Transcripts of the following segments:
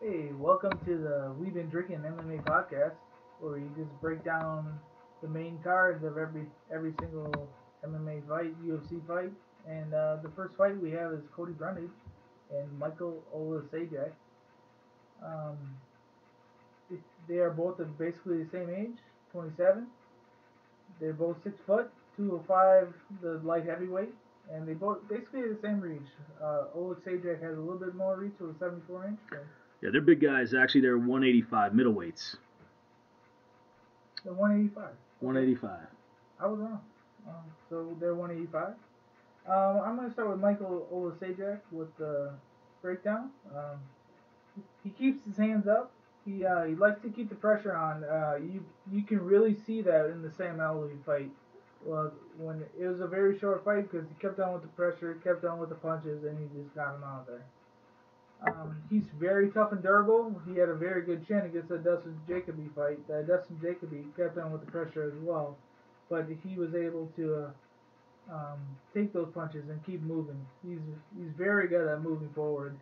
Hey, welcome to the We've Been Drinking MMA podcast, where we just break down the main cards of every single MMA fight, UFC fight. And the first fight we have is Cody Brundage and Michael Olasejak. Um, they are both basically the same age, 27. They're both 6 foot, 205, the light heavyweight, and they both basically the same reach. Olasejak has a little bit more reach with a 74 inch. Yeah, they're big guys. Actually, they're 185 middleweights. They're 185. 185. I was wrong. So they're 185. I'm going to start with Michael Olasejak with the breakdown. He keeps his hands up. He likes to keep the pressure on. You can really see that in the Sam Alvey fight. Well, when it was a very short fight because he kept on with the pressure, kept on with the punches, and he just got him out of there. He's very tough and durable. He had a very good chin against the Dustin Jacoby fight. Dustin Jacoby kept on with the pressure as well, but he was able to take those punches and keep moving. He's very good at moving forward.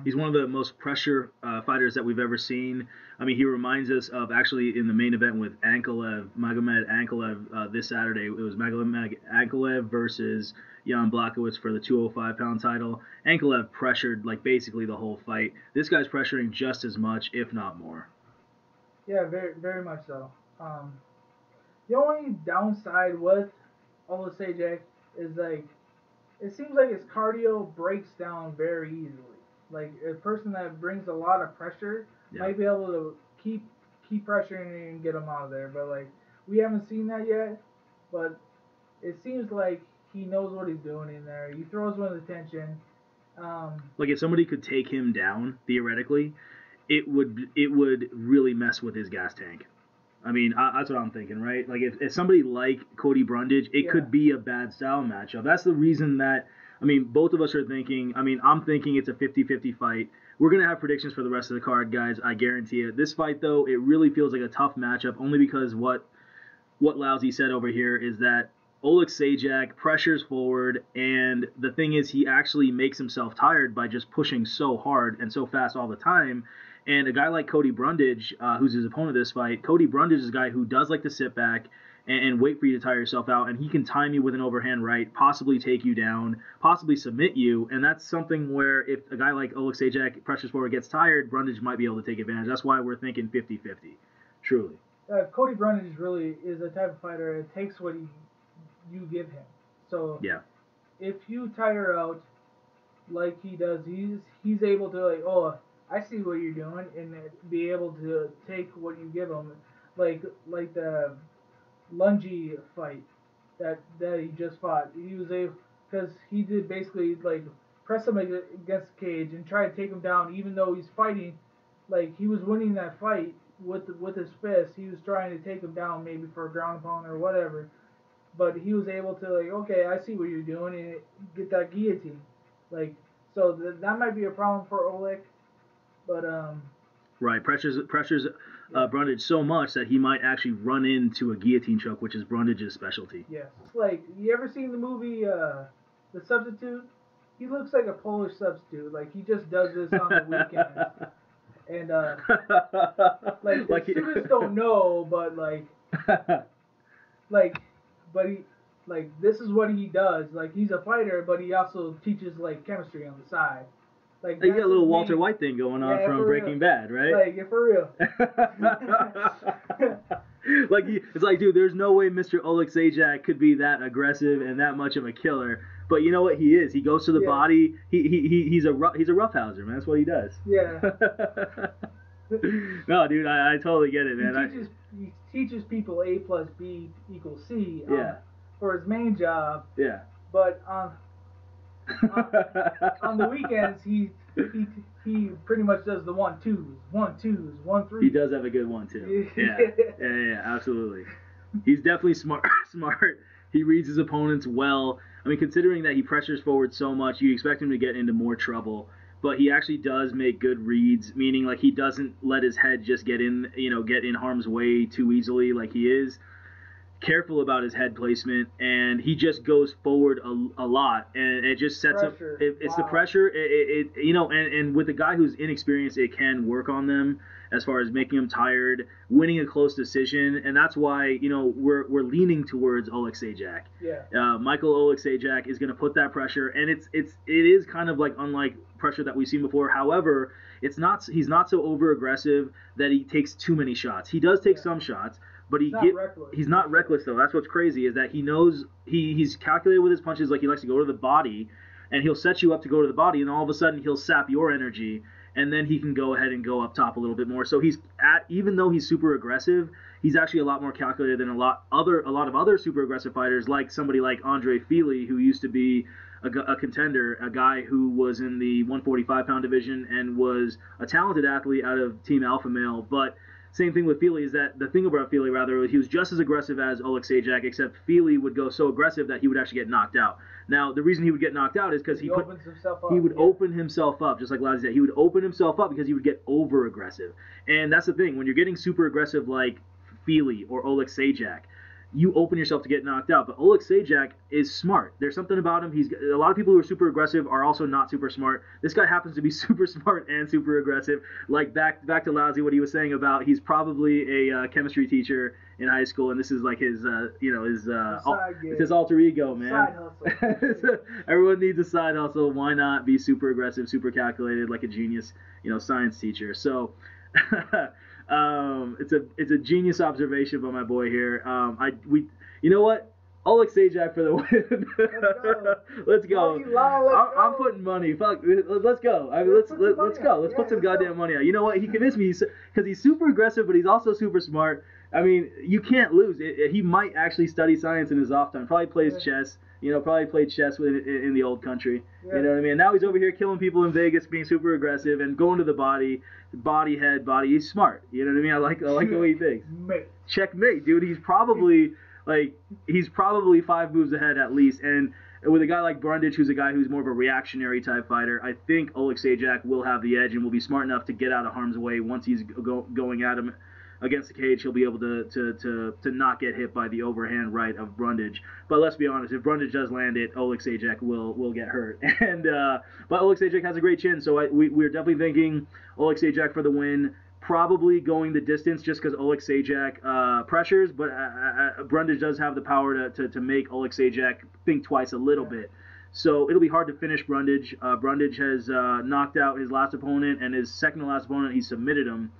He's one of the most pressure fighters that we've ever seen. I mean, he reminds us of actually in the main event with Magomed Ankalaev this Saturday. It was Magomed Ankalaev versus Jan Blachowicz for the 205-pound title. Ankalaev pressured like basically the whole fight. This guy's pressuring just as much, if not more. Yeah, very very much so. The only downside with Olasejak is like it seems like his cardio breaks down very easily. Like a person that brings a lot of pressure might be able to keep pressuring and get him out of there. But like we haven't seen that yet. But it seems like he knows what he's doing in there. He throws with attention. Like if somebody could take him down theoretically, it would really mess with his gas tank. I mean, that's what I'm thinking, right? Like if somebody like Cody Brundage, it could be a bad style matchup. That's the reason that. I mean, both of us are thinking, I'm thinking it's a 50-50 fight. We're going to have predictions for the rest of the card, guys. I guarantee it. This fight, though, it really feels like a tough matchup only because what Lousy said over here is that Olasejak pressures forward, and the thing is he actually makes himself tired by just pushing so hard and so fast all the time. And a guy like Cody Brundage, who's his opponent this fight, Cody Brundage is a guy who does like to sit back and wait for you to tire yourself out, and he can time you with an overhand right, possibly take you down, possibly submit you, and that's something where if a guy like Olasejak pressures forward gets tired, Brundage might be able to take advantage. That's why we're thinking 50-50, truly. Cody Brundage really is a type of fighter that takes what you give him. So if you tire out like he does, he's able to like, oh, I see what you're doing, and be able to take what you give him, like the Lungy fight that he just fought. He was because he did basically like press him against the cage and try to take him down, even though he's fighting. Like he was winning that fight with his fist. He was trying to take him down maybe for a ground pound or whatever, but he was able to like, okay, I see what you're doing, and get that guillotine. Like so that might be a problem for Oleg, but right, pressures Brundage so much that he might actually run into a guillotine choke, which is Brundage's specialty. Yes. Like, you ever seen the movie The Substitute? He looks like a Polish substitute. Like, he just does this on the weekends. And, like the students don't know, but, this is what he does. Like, he's a fighter, but he also teaches, like, chemistry on the side. Like you got a little Walter White thing going on from Breaking Bad, right? Like, for real. It's like, dude, there's no way Mr. Olasejak could be that aggressive and that much of a killer. But you know what he is? He goes to the body. He's a roughhouser, man. That's what he does. Yeah. No, dude, I totally get it, man. He teaches people A plus B equals C. Yeah. For his main job. Yeah. But on the weekends, he pretty much does the 1-2s, 1-3s. He does have a good one too. Yeah, absolutely. He's definitely smart. He reads his opponents well. I mean, considering that he pressures forward so much, you expect him to get into more trouble. But he actually does make good reads, meaning like he doesn't let his head just get in harm's way too easily like he is. careful about his head placement, and he just goes forward a lot, and it just sets up. It's the pressure. You know, and with a guy who's inexperienced, it can work on them as far as making them tired, winning a close decision, and that's why, you know, we're leaning towards Oleksiejczak. Yeah. Michael Oleksiejczak is going to put that pressure, and it is kind of like unlike pressure that we've seen before. However, he's not so over aggressive that he takes too many shots. He does take some shots. But he's not reckless though. That's what's crazy, is that he knows he's calculated with his punches. Like, he likes to go to the body, and he'll set you up to go to the body, and all of a sudden he'll sap your energy, and then he can go ahead and go up top a little bit more. So even though he's super aggressive, he's actually a lot more calculated than a lot of other super aggressive fighters, like somebody like Andre Fili, who used to be a contender, a guy who was in the 145-pound division and was a talented athlete out of Team Alpha Male, but same thing with Fili, is that the thing about Fili, rather, he was just as aggressive as Oleksiejczak, except Fili would go so aggressive that he would actually get knocked out. Now, the reason he would get knocked out is because he would open himself up, just like Lazzy said. He would open himself up because he would get over aggressive. And that's the thing, when you're getting super aggressive like Fili or Oleksiejczak, you open yourself to get knocked out. But Oleksiejczak is smart. There's something about him. A lot of people who are super aggressive are also not super smart. This guy happens to be super smart and super aggressive. Like, back to Lazzy, what he was saying about, he's probably a chemistry teacher in high school, and this is like his it's his alter ego, man. Side hustle. Everyone needs a side hustle. Why not be super aggressive, super calculated, like a genius, science teacher? So. It's a genius observation by my boy here. You know what? Oleksiejczak for the win. Let's go. I'm putting money. Fuck. Let's go. Let's go. Let's put some goddamn money out. You know what? He convinced me because he's super aggressive, but he's also super smart. I mean, you can't lose. He might actually study science in his off time. Probably plays chess. Probably played chess in the old country. Yeah. You know what I mean? Now he's over here killing people in Vegas, being super aggressive and going to the body. He's smart. You know what I mean? I like the way he thinks. Checkmate, dude. He's probably 5 moves ahead at least. And with a guy like Brundage, who's a guy who's more of a reactionary type fighter, I think Oleksiejczak will have the edge and will be smart enough to get out of harm's way once he's going at him against the cage. He'll be able to not get hit by the overhand right of Brundage. But let's be honest, if Brundage does land it, Oleksiejczak will get hurt. And but Oleksiejczak has a great chin, so we're definitely thinking Oleksiejczak for the win. Probably going the distance just because Oleksiejczak pressures, but Brundage does have the power to make Oleksiejczak think twice a little bit. So it'll be hard to finish Brundage. Brundage has knocked out his last opponent, and his second to last opponent, he submitted him.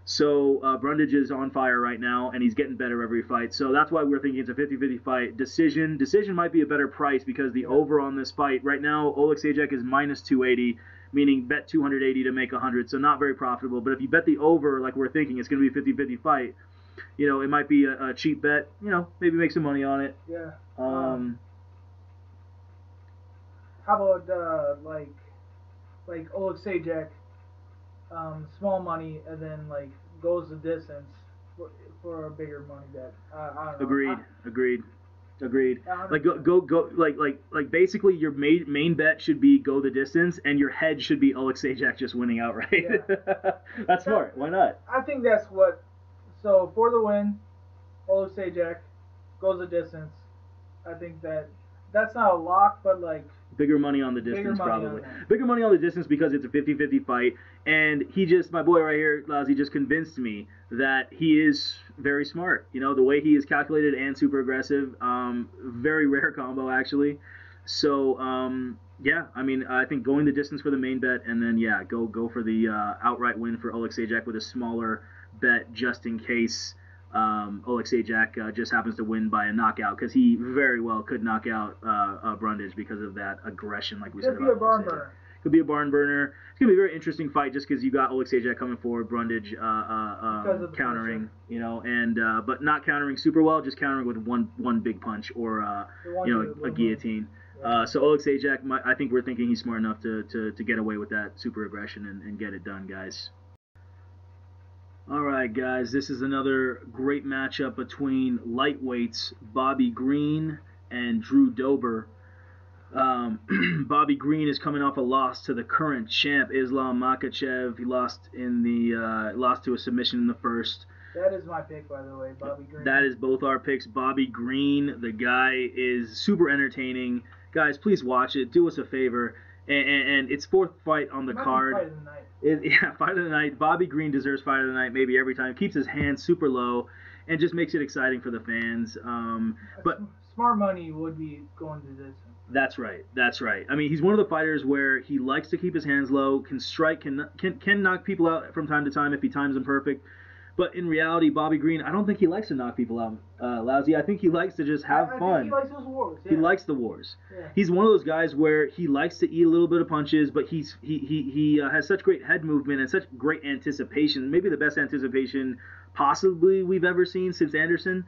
So Brundage is on fire right now, and he's getting better every fight. So that's why we're thinking it's a 50-50 fight. Decision might be a better price because the over on this fight right now, Oleksiejczak is minus 280, meaning bet 280 to make 100. So not very profitable. But if you bet the over, like we're thinking, it's going to be a 50-50 fight. It might be a cheap bet. Maybe make some money on it. Yeah. How about like Oleksiejczak? Small money, and then goes the distance for a bigger money bet. I don't know. Agreed. Like go like basically your main bet should be go the distance, and your head should be Oleksiejczak just winning outright. Yeah. That's smart. Why not? I think that's what. So for the win, Oleksiejczak goes the distance. I think that's not a lock, but bigger money on the distance, probably. Bigger money on the distance because it's a 50-50 fight. And my boy right here, Lazzy, just convinced me that he is very smart. The way he is calculated and super aggressive. Very rare combo, actually. So, I think going the distance for the main bet, and then, go for the outright win for Oleksiejczak with a smaller bet just in case Oleksiejczak just happens to win by a knockout, because he very well could knock out Brundage because of that aggression, like we said about Oleksiejczak. Could be a barn burner. It's going to be a very interesting fight just because you got Oleksiejczak coming forward, Brundage countering, but not countering super well, just countering with one big punch or a guillotine. Yeah. So Oleksiejczak, I think we're thinking he's smart enough to get away with that super aggression and get it done, guys. All right, guys, this is another great matchup between lightweights Bobby Green and Drew Dober. Bobby Green is coming off a loss to the current champ Islam Makhachev. He lost to a submission in the first. That is my pick, by the way, Bobby Green. That is both our picks. Bobby Green, the guy is super entertaining. Guys, please watch it. Do us a favor. And it's fourth fight on the card. Fight of the night. Fight of the night. Bobby Green deserves fight of the night maybe every time. Keeps his hands super low and just makes it exciting for the fans. But smart money would be going to this. That's right. I mean, he's one of the fighters where he likes to keep his hands low, can strike, can knock people out from time to time if he times them perfect. But in reality, Bobby Green, I don't think he likes to knock people out, Lousy. I think he likes to just have fun. I think he likes those wars. Yeah. He likes the wars. Yeah. He's one of those guys where he likes to eat a little bit of punches, but he has such great head movement and such great anticipation. Maybe the best anticipation possibly we've ever seen since Anderson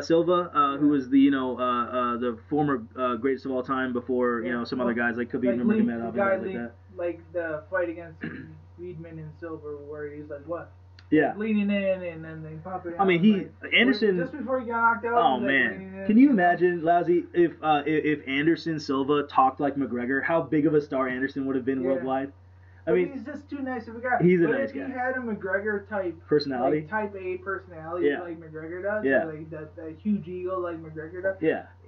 Silva, who was the former greatest of all time before some other guys like Khabib Nurmagomedov and guys like that. Like the fight against Weidman and Silva, where he's like, what? Yeah. Leaning in and then they pop it out. I mean, Anderson. Just before he got knocked out. Oh man, can you imagine, Lousy, if Anderson Silva talked like McGregor, how big of a star Anderson would have been worldwide? I mean, he's just too nice of a guy. He's a nice guy. If he had a McGregor type personality, like type A personality like McGregor does, like that huge ego like McGregor does,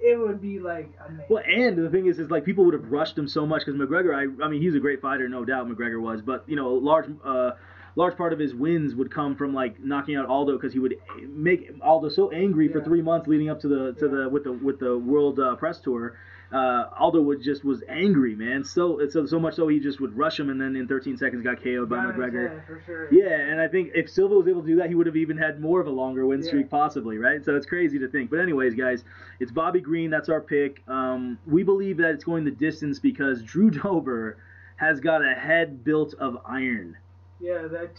it would be like amazing. Well, and the thing is like people would have rushed him so much because McGregor, I mean, he's a great fighter, no doubt. McGregor was, but large part of his wins would come from like knocking out Aldo because he would make Aldo so angry for 3 months leading up to the world press tour. Aldo was angry, man. So much so he just would rush him and then in 13 seconds got KO'd by McGregor. Yeah, for sure. Yeah, and I think if Silva was able to do that, he would have even had more of a longer win streak possibly, right? So it's crazy to think. But anyways, guys, it's Bobby Green. That's our pick. We believe that it's going the distance because Drew Dober has got a head built of iron. Yeah, that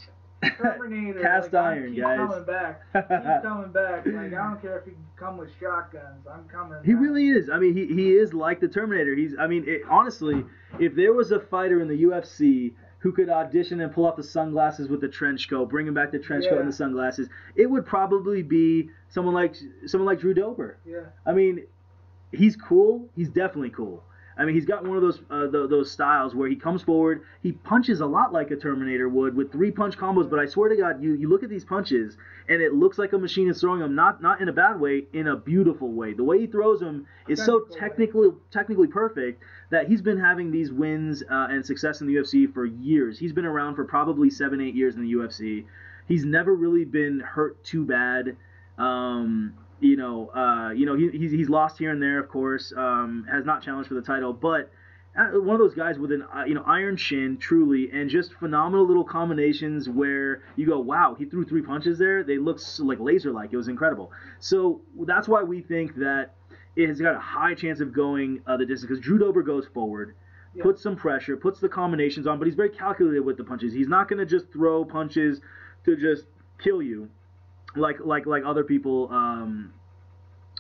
Terminator. Cast iron, keep guys. Coming back. Keep coming back. Like, I don't care if he can come with shotguns. I'm coming He back. really is. I mean, he is like the Terminator. Honestly, if there was a fighter in the UFC who could audition and pull off the sunglasses with the trench coat, bringing back the trench coat and the sunglasses, it would probably be someone like Drew Dober. Yeah. I mean, he's cool. He's definitely cool. I mean, he's got one of those styles where he comes forward, he punches a lot like a Terminator would with 3-punch combos, but I swear to God, you look at these punches, and it looks like a machine is throwing them, not in a bad way, in a beautiful way. The way he throws them is so technically perfect that he's been having these wins and success in the UFC for years. He's been around for probably 7-8 years in the UFC. He's never really been hurt too bad. He's lost here and there, of course. Has not challenged for the title, but one of those guys with an iron shin, truly, and just phenomenal little combinations where you go, wow, he threw 3 punches there. They look like laser-like. It was incredible. So that's why we think that it has got a high chance of going the distance because Drew Dober goes forward, puts some pressure, puts the combinations on, but he's very calculated with the punches. He's not going to just throw punches to just kill you. Like other people,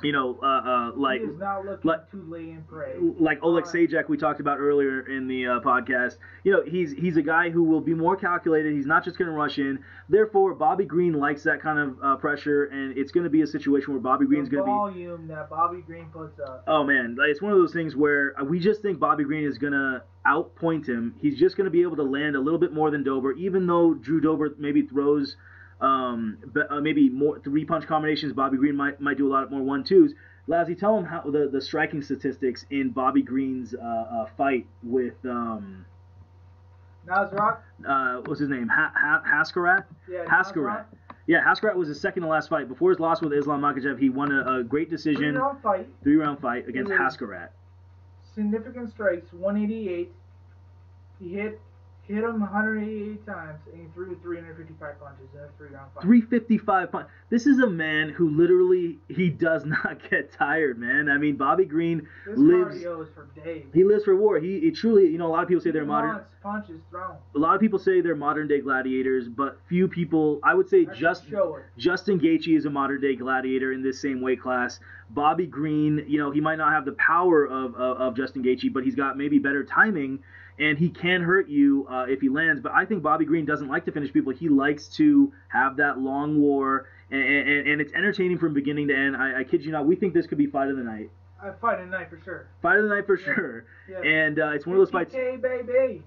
he is not looking to lay in prey. Like Oleg Sajak we talked about earlier in the podcast. He's a guy who will be more calculated. He's not just going to rush in. Therefore, Bobby Green likes that kind of pressure, and it's going to be a situation where Bobby Green's going to be volume that Bobby Green puts up. Oh man, it's one of those things where we just think Bobby Green is going to outpoint him. He's just going to be able to land a little bit more than Dober, even though Drew Dober maybe throws. Maybe more 3-punch combinations. Bobby Green might do a lot more 1-2s. Lousy, tell him how the striking statistics in Bobby Green's fight with Nasrat. What's his name? Haskarat. Yeah, Haskarat. Yeah, Haskarat was his second to last fight. Before his loss with Islam Makhachev, he won a great decision. 3-round fight against Haskarat. Significant strikes, 188. He hit him 188 times, and he threw 355 punches in a 3-round fight. 355 punches. This is a man who literally, he does not get tired, man. I mean, Bobby Green lives. Cardio is for days. He lives for war. He truly, a lot of people say they're modern. Punches thrown. A lot of people say they're modern day gladiators, but few people. I would say Justin Gaethje is a modern day gladiator in this same weight class. Bobby Green, he might not have the power of Justin Gaethje, but he's got maybe better timing. And he can hurt you if he lands. But I think Bobby Green doesn't like to finish people. He likes to have that long war. And it's entertaining from beginning to end. I kid you not. We think this could be fight of the night. Fight of the night for sure. Fight of the night for sure. Yeah. And it's one of those fights. Baby.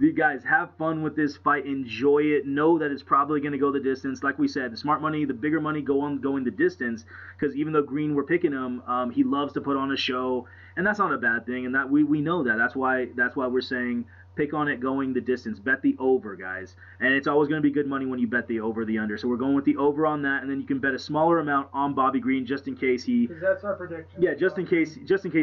You guys have fun with this fight. Enjoy it. Know that it's probably going to go the distance. Like we said, the smart money, the bigger money going the distance. Because even though Green, we're picking him, he loves to put on a show, and that's not a bad thing. And that we know that. That's why we're saying pick on it going the distance. Bet the over, guys. And it's always going to be good money when you bet the over, the under. So we're going with the over on that, and then you can bet a smaller amount on Bobby Green just in case he. Because that's our prediction. Yeah, just in case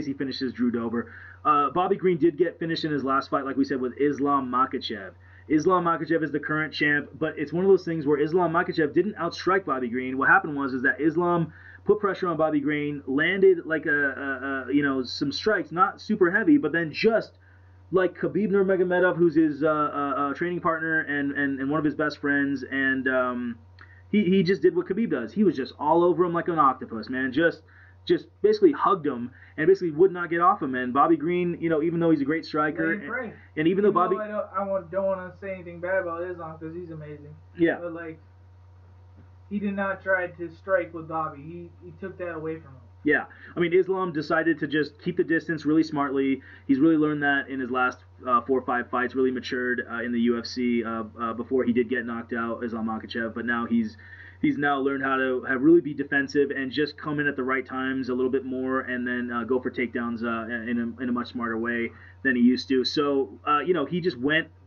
he finishes Drew Dober. Bobby Green did get finished in his last fight, like we said, with Islam Makhachev. Islam Makhachev is the current champ, but it's one of those things where Islam Makhachev didn't outstrike Bobby Green. What happened was that Islam put pressure on Bobby Green, landed like some strikes, not super heavy, but then just like Khabib Nurmagomedov, who's his training partner and one of his best friends, and he just did what Khabib does. He was just all over him like an octopus, man. Just basically hugged him and basically would not get off him. And Bobby Green, even though he's a great striker, and even though Bobby, I don't want to say anything bad about Islam because he's amazing. Yeah. But he did not try to strike with Bobby. He took that away from him. Yeah, I mean, Islam decided to just keep the distance really smartly. He's really learned that in his last 4 or 5 fights, really matured in the UFC before he did get knocked out, Islam Makhachev. But now he's now learned how to really be defensive and just come in at the right times a little bit more and then go for takedowns in a much smarter way than he used to. So,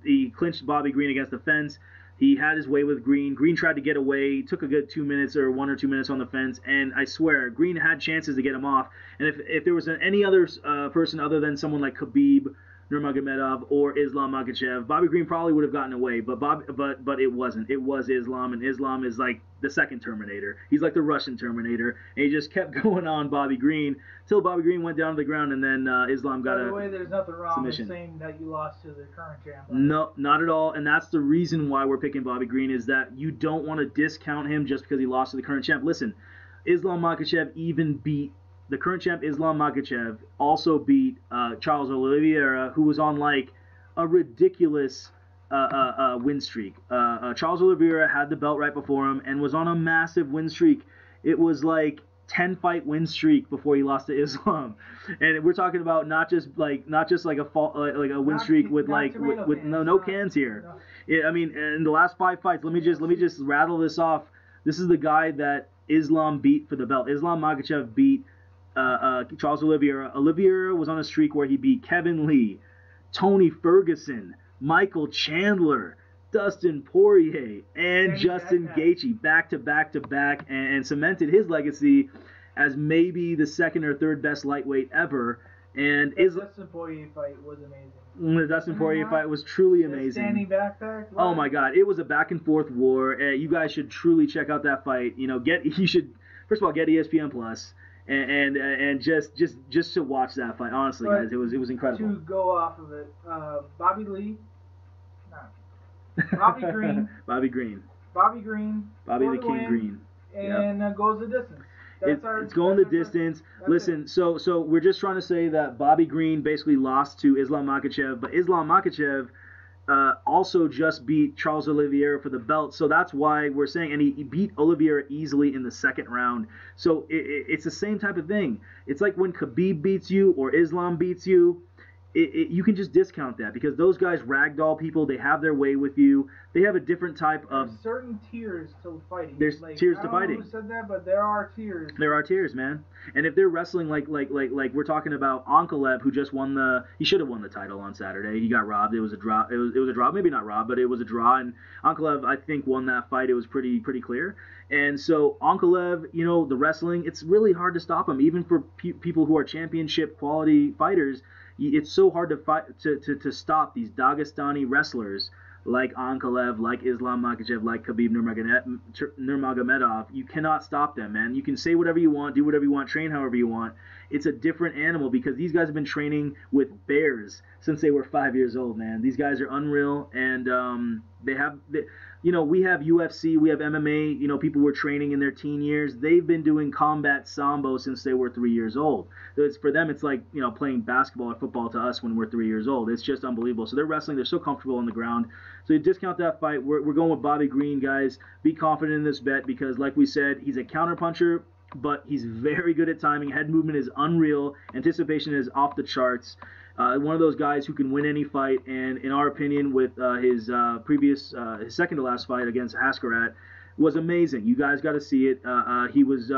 he clinched Bobby Green against the fence. He had his way with Green. Green tried to get away, took a good 2 minutes or 1 or 2 minutes on the fence, and I swear, Green had chances to get him off. And if there was any other person other than someone like Khabib Nurmagomedov or Islam Makhachev, Bobby Green probably would have gotten away, but it wasn't. It was Islam, and Islam is like the second Terminator. He's like the Russian Terminator, and he just kept going on Bobby Green till Bobby Green went down to the ground, and then Islam got a submission. By the way, there's nothing wrong with saying that you lost to the current champ. No, not at all, and that's the reason why we're picking Bobby Green, is that you don't want to discount him just because he lost to the current champ. Listen, Islam Makhachev even beat the current champ. Islam Makhachev also beat Charles Oliveira, who was on like a ridiculous win streak. Charles Oliveira had the belt right before him and was on a massive win streak. It was like 10-fight win streak before he lost to Islam, and we're talking about not just like a win streak with no cans here. No. Yeah, I mean, in the last 5 fights, let me just rattle this off. This is the guy that Islam beat for the belt. Islam Makhachev beat Charles Oliveira. Oliveira was on a streak where he beat Kevin Lee, Tony Ferguson, Michael Chandler, Dustin Poirier, and Justin Gaethje back to back, and cemented his legacy as maybe the second or third best lightweight ever. And the Dustin Poirier fight was amazing. The Dustin Poirier fight was truly amazing. Standing back. Oh my God, it was a back and forth war. You guys should truly check out that fight. You should first of all get ESPN Plus. And just to watch that fight, honestly, guys, it was incredible. To go off of it, Bobby Green, Bobby Green, Bobby the King Green, and goes the distance. It's going the distance. Listen, so we're just trying to say that Bobby Green basically lost to Islam Makhachev, but Islam Makhachev also just beat Charles Oliveira for the belt, so that's why we're saying, and he beat Oliveira easily in the second round. So it's the same type of thing. It's like when Khabib beats you or Islam beats you, you can just discount that because those guys ragdoll people. They have their way with you. They have a different type of. There's certain tiers to fighting. There's tiers to fighting. I don't know who said that, but there are tiers. There are tiers, man. And if they're wrestling like we're talking about Ankalaev, who just won he should have won the title on Saturday. He got robbed. It was a draw. It was a draw. Maybe not robbed, but it was a draw. And Ankalaev, I think, won that fight. It was pretty clear. And so Ankalaev, the wrestling, it's really hard to stop him, even for people who are championship quality fighters. It's so hard to fight to stop these Dagestani wrestlers like Ankalaev, like Islam Makhachev, like Khabib Nurmagomedov. You cannot stop them, man. You can say whatever you want, do whatever you want, train however you want. It's a different animal because these guys have been training with bears since they were 5 years old, man. These guys are unreal, and we have UFC, we have MMA. People were training in their teen years. They've been doing combat sambo since they were 3 years old. For them, it's like playing basketball or football to us when we're 3 years old. It's just unbelievable. So they're wrestling. They're so comfortable on the ground. So you discount that fight. We're going with Bobby Green, guys. Be confident in this bet because, like we said, he's a counterpuncher. but he's very good at timing. Head movement is unreal. Anticipation is off the charts. One of those guys who can win any fight, and in our opinion, with his second to last fight against Haskarat, was amazing. You guys got to see it. He was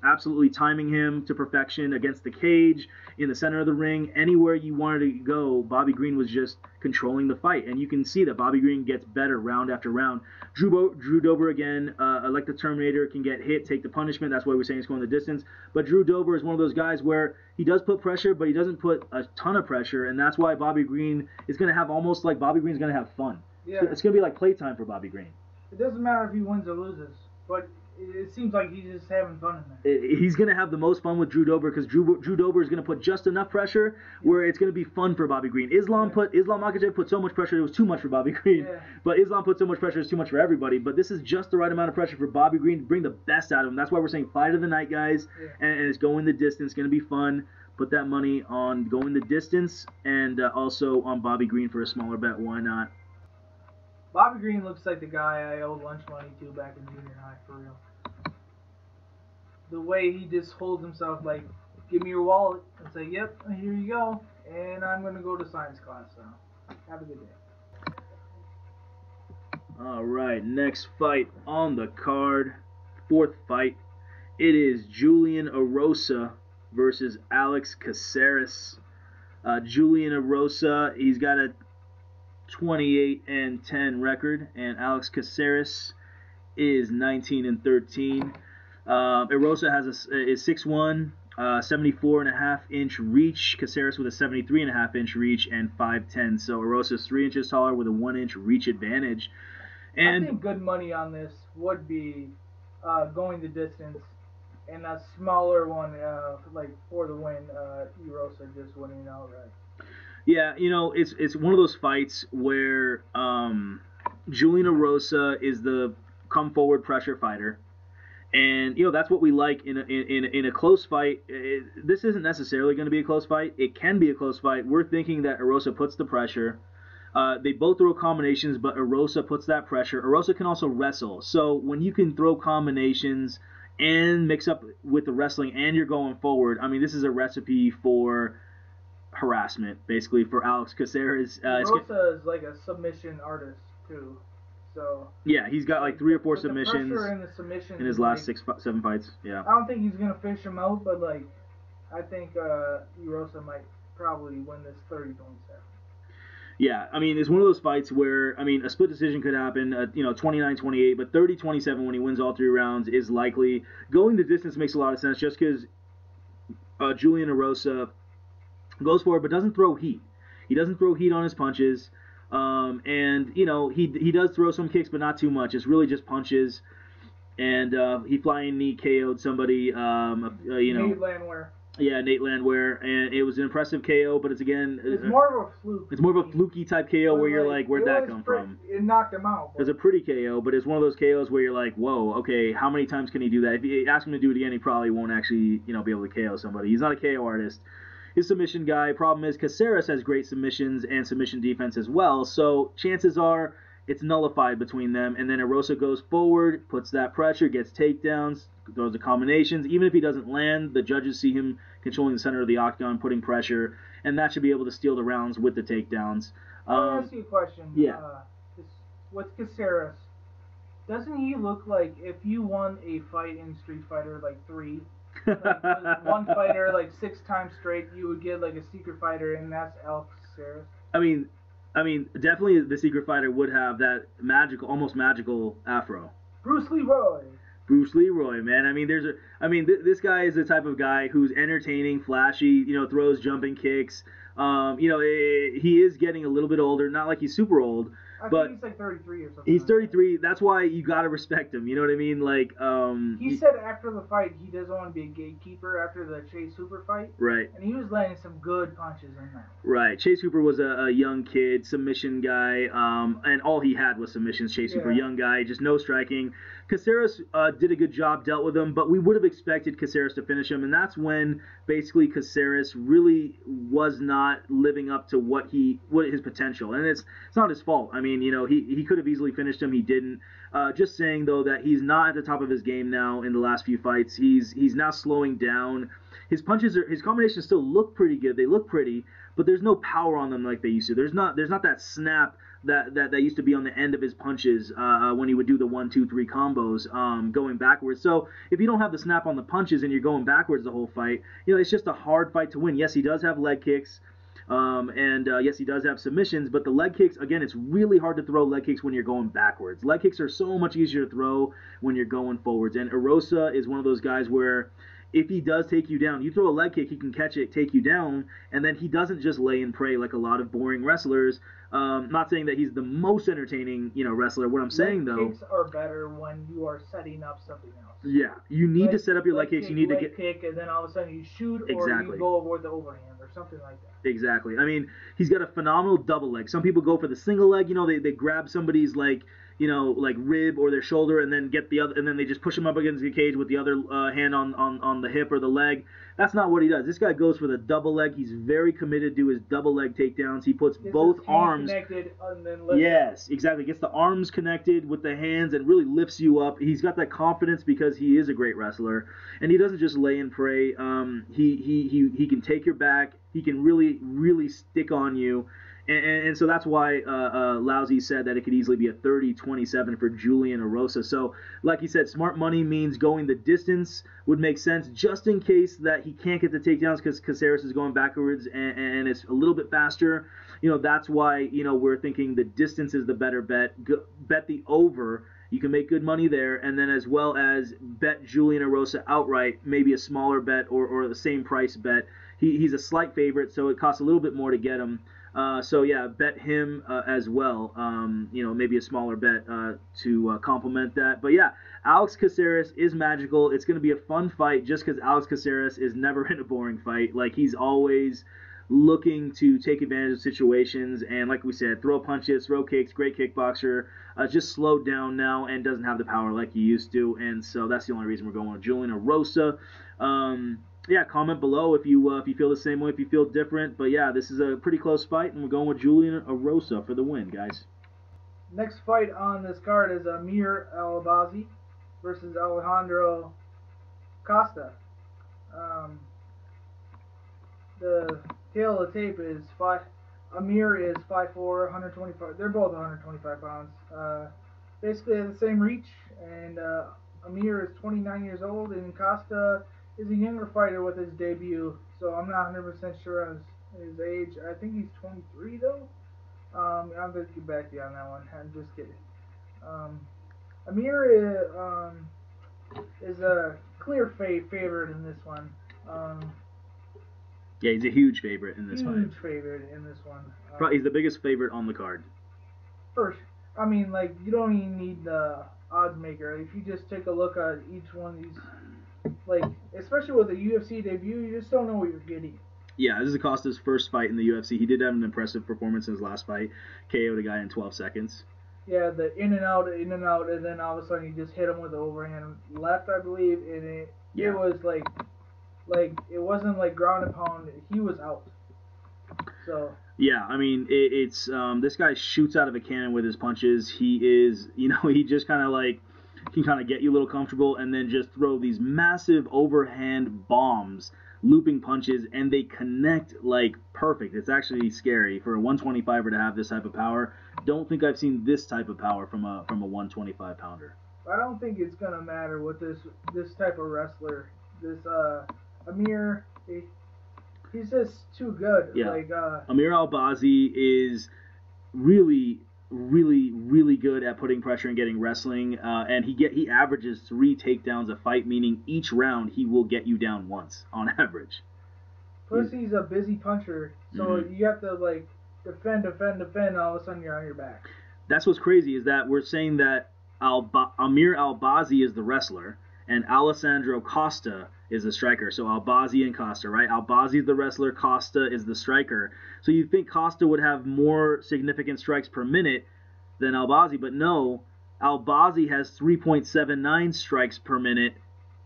absolutely timing him to perfection against the cage, in the center of the ring. Anywhere you wanted to go, Bobby Green was just controlling the fight. And you can see that Bobby Green gets better round after round. Drew Dober, again, like the Terminator, can get hit, take the punishment. That's why we're saying it's going the distance. But Drew Dober is one of those guys where he does put pressure, but he doesn't put a ton of pressure. And that's why Bobby Green is going to have almost like Bobby Green's going to have fun. Yeah. It's going to be like playtime for Bobby Green. It doesn't matter if he wins or loses, but it seems like he's just having fun in there. He's going to have the most fun with Drew Dober because Drew Dober is going to put just enough pressure where it's going to be fun for Bobby Green. Islam Makhachev put so much pressure, it was too much for Bobby Green. Yeah. But Islam put so much pressure, it's too much for everybody. But this is just the right amount of pressure for Bobby Green to bring the best out of him. That's why we're saying fight of the night, guys. Yeah. And it's going the distance. It's going to be fun. Put that money on going the distance and also on Bobby Green for a smaller bet. Why not? Bobby Green looks like the guy I owed lunch money to back in junior high, for real. The way he just holds himself like, give me your wallet, and say, yep, here you go, and I'm going to go to science class, so have a good day. All right, next fight on the card, fourth fight. It is Julian Erosa versus Alex Caceres. Julian Erosa, he's got a 28-10 record, and Alex Caceres is 19-13. Erosa is 6'1", 74.5-inch reach. Caceres with a 73.5-inch reach and 5'10". So Erosa is 3 inches taller with a 1-inch reach advantage. And I think good money on this would be going the distance, and a smaller one, like for the win, Erosa just winning outright. Yeah, you know, it's one of those fights where Julian Erosa is the come forward pressure fighter, and you know that's what we like in a close fight. This isn't necessarily going to be a close fight. It can be a close fight. We're thinking that Erosa puts the pressure. They both throw combinations, but Erosa puts that pressure. Erosa can also wrestle, so when you can throw combinations and mix up with the wrestling, and you're going forward, I mean, this is a recipe for harassment, basically, for Alex Caceres. Erosa is like a submission artist too, so yeah, he's got like 3 or 4 submissions in his last 6-7 fights. Yeah, I don't think he's gonna fish him out, but like I think Erosa might probably win this 30-27. Yeah, I mean, it's one of those fights where, I mean, a split decision could happen, 29-28, but 30-27 when he wins all 3 rounds is likely. Going the distance makes a lot of sense just because Julian Erosa goes for it, but doesn't throw heat. He doesn't throw heat on his punches, and you know he does throw some kicks, but not too much. It's really just punches, and he flying knee KO'd somebody. Nate Landwehr. Yeah, Nate Landwehr, and it was an impressive KO, but it's more of a fluke. It's more of a fluky type KO where you're like, where'd that come from? It knocked him out. It's a pretty KO, but it's one of those KOs where you're like, whoa, okay, how many times can he do that? If you ask him to do it again, he probably won't actually, be able to KO somebody. He's not a KO artist. His submission guy. Problem is, Caceres has great submissions and submission defense as well, so chances are it's nullified between them, and then Erosa goes forward, puts that pressure, gets takedowns, throws the combinations. Even if he doesn't land, the judges see him controlling the center of the octagon, putting pressure, and that should be able to steal the rounds with the takedowns. I want to ask you a question. Yeah. With Caceres, doesn't he look like if you won a fight in Street Fighter like 3, like one fighter like 6 times straight, you would get like a secret fighter, and that's Alex Caceres? I mean, definitely the secret fighter would have that almost magical afro. Bruce Leroy, man. I mean, this guy is the type of guy who's entertaining, flashy, throws jumping kicks. He is getting a little bit older, not like he's super old. I think he's like 33 or something. He's 33. That's why you gotta respect him. You know what I mean? Like, he said after the fight he doesn't want to be a gatekeeper after the Chase Hooper fight. Right. And he was landing some good punches in there. Right. Chase Hooper was a young kid, submission guy, and all he had was submissions. Chase Hooper, young guy, just no striking. Caceres did a good job, dealt with him, but we would have expected Caceres to finish him, and that's when basically Caceres really was not living up to what his potential, and it's not his fault. I mean, he could have easily finished him. He didn't. Just saying, though, that he's not at the top of his game now in the last few fights. He's now slowing down. His combinations still look pretty good. They look pretty, but there's no power on them like they used to. There's not that snap that used to be on the end of his punches when he would do the 1, 2, 3 combos going backwards. So if you don't have the snap on the punches and you're going backwards the whole fight, it's just a hard fight to win. Yes, he does have leg kicks. Yes, he does have submissions, but the leg kicks, again, it's really hard to throw leg kicks when you're going backwards. Leg kicks are so much easier to throw when you're going forwards. And Erosa is one of those guys where if he does take you down, you throw a leg kick, he can catch it, take you down, and then he doesn't just lay and pray like a lot of boring wrestlers. Not saying that he's the most entertaining, wrestler. What I'm saying, though, leg kicks are better when you are setting up something else. Yeah, you need to set up your leg kicks. You need to kick, and then all of a sudden you shoot, exactly. Or you go over the overhand or something like that. Exactly. I mean, he's got a phenomenal double leg. Some people go for the single leg. They grab somebody's like rib or their shoulder, and then get the other, and then they just push him up against the cage with the other hand on the hip or the leg. That's not what he does. This guy goes for the double leg. He's very committed to his double leg takedowns. He puts both arms connected and then lifts. Yes, exactly. Gets the arms connected with the hands and really lifts you up. He's got that confidence because he is a great wrestler, and he doesn't just lay and pray. He can take your back. He can really stick on you. And so that's why Lousy said that it could easily be a 30-27 for Julian Erosa. So, like he said, smart money means going the distance would make sense just in case that he can't get the takedowns because Caceres is going backwards and it's a little bit faster. That's why, we're thinking the distance is the better bet. Bet the over. You can make good money there. And then as well as bet Julian Erosa outright, maybe a smaller bet or the same price bet. He's a slight favorite, so it costs a little bit more to get him. So yeah, bet him as well. Maybe a smaller bet to complement that. But yeah, Alex Caceres is magical. It's going to be a fun fight just because Alex Caceres is never in a boring fight. Like, he's always looking to take advantage of situations and, like we said, throw punches, throw kicks, great kickboxer. Just slowed down now and doesn't have the power like he used to. And so that's the only reason we're going with Julian Erosa. Yeah, comment below if you feel the same way, if you feel different. But yeah, this is a pretty close fight, and we're going with Julian Erosa for the win, guys. Next fight on this card is Amir Albazi versus Alejandro Costa. The tail of the tape is Amir is 5'4", 125. They're both 125 pounds. Basically have the same reach, and Amir is 29 years old, and Costa is a younger fighter with his debut, so I'm not 100% sure on his age. I think he's 23 though. I'm going to get back to you on that one. I'm just kidding. Amir is a clear favorite in this one. Yeah, he's a huge favorite in this fight. Huge favorite in this one. Probably he's the biggest favorite on the card. First, I mean, like, you don't even need the odds maker. If you just take a look at each one of these, like, especially with a UFC debut, you just don't know what you're getting. Yeah, this is Acosta's first fight in the UFC. He did have an impressive performance in his last fight. KO'd a guy in 12 seconds. Yeah, the in and out, and then all of a sudden you just hit him with the overhand left, I believe, and it was like it wasn't like ground and pound. He was out. So. Yeah, I mean, it's this guy shoots out of a cannon with his punches. He is, he just kind of like, can kind of get you a little comfortable and then just throw these massive overhand bombs, looping punches, and they connect like perfect. It's actually scary for a 125er to have this type of power. Don't think I've seen this type of power from a 125 pounder. I don't think it's gonna matter with this type of wrestler. This Amir, he's just too good. Yeah. Like Amir Albazi is really good at putting pressure and getting wrestling, and he averages 3 takedowns a fight, meaning each round he will get you down once on average. Plus he's a busy puncher, so you have to like defend. All of a sudden you're on your back. That's what's crazy is that we're saying that Amir Albazi is the wrestler and Alessandro Costa is the striker. So Albazi and Costa, right? Albazi is the wrestler, Costa is the striker. So you think Costa would have more significant strikes per minute than Albazi, but no, Albazi has 3.79 strikes per minute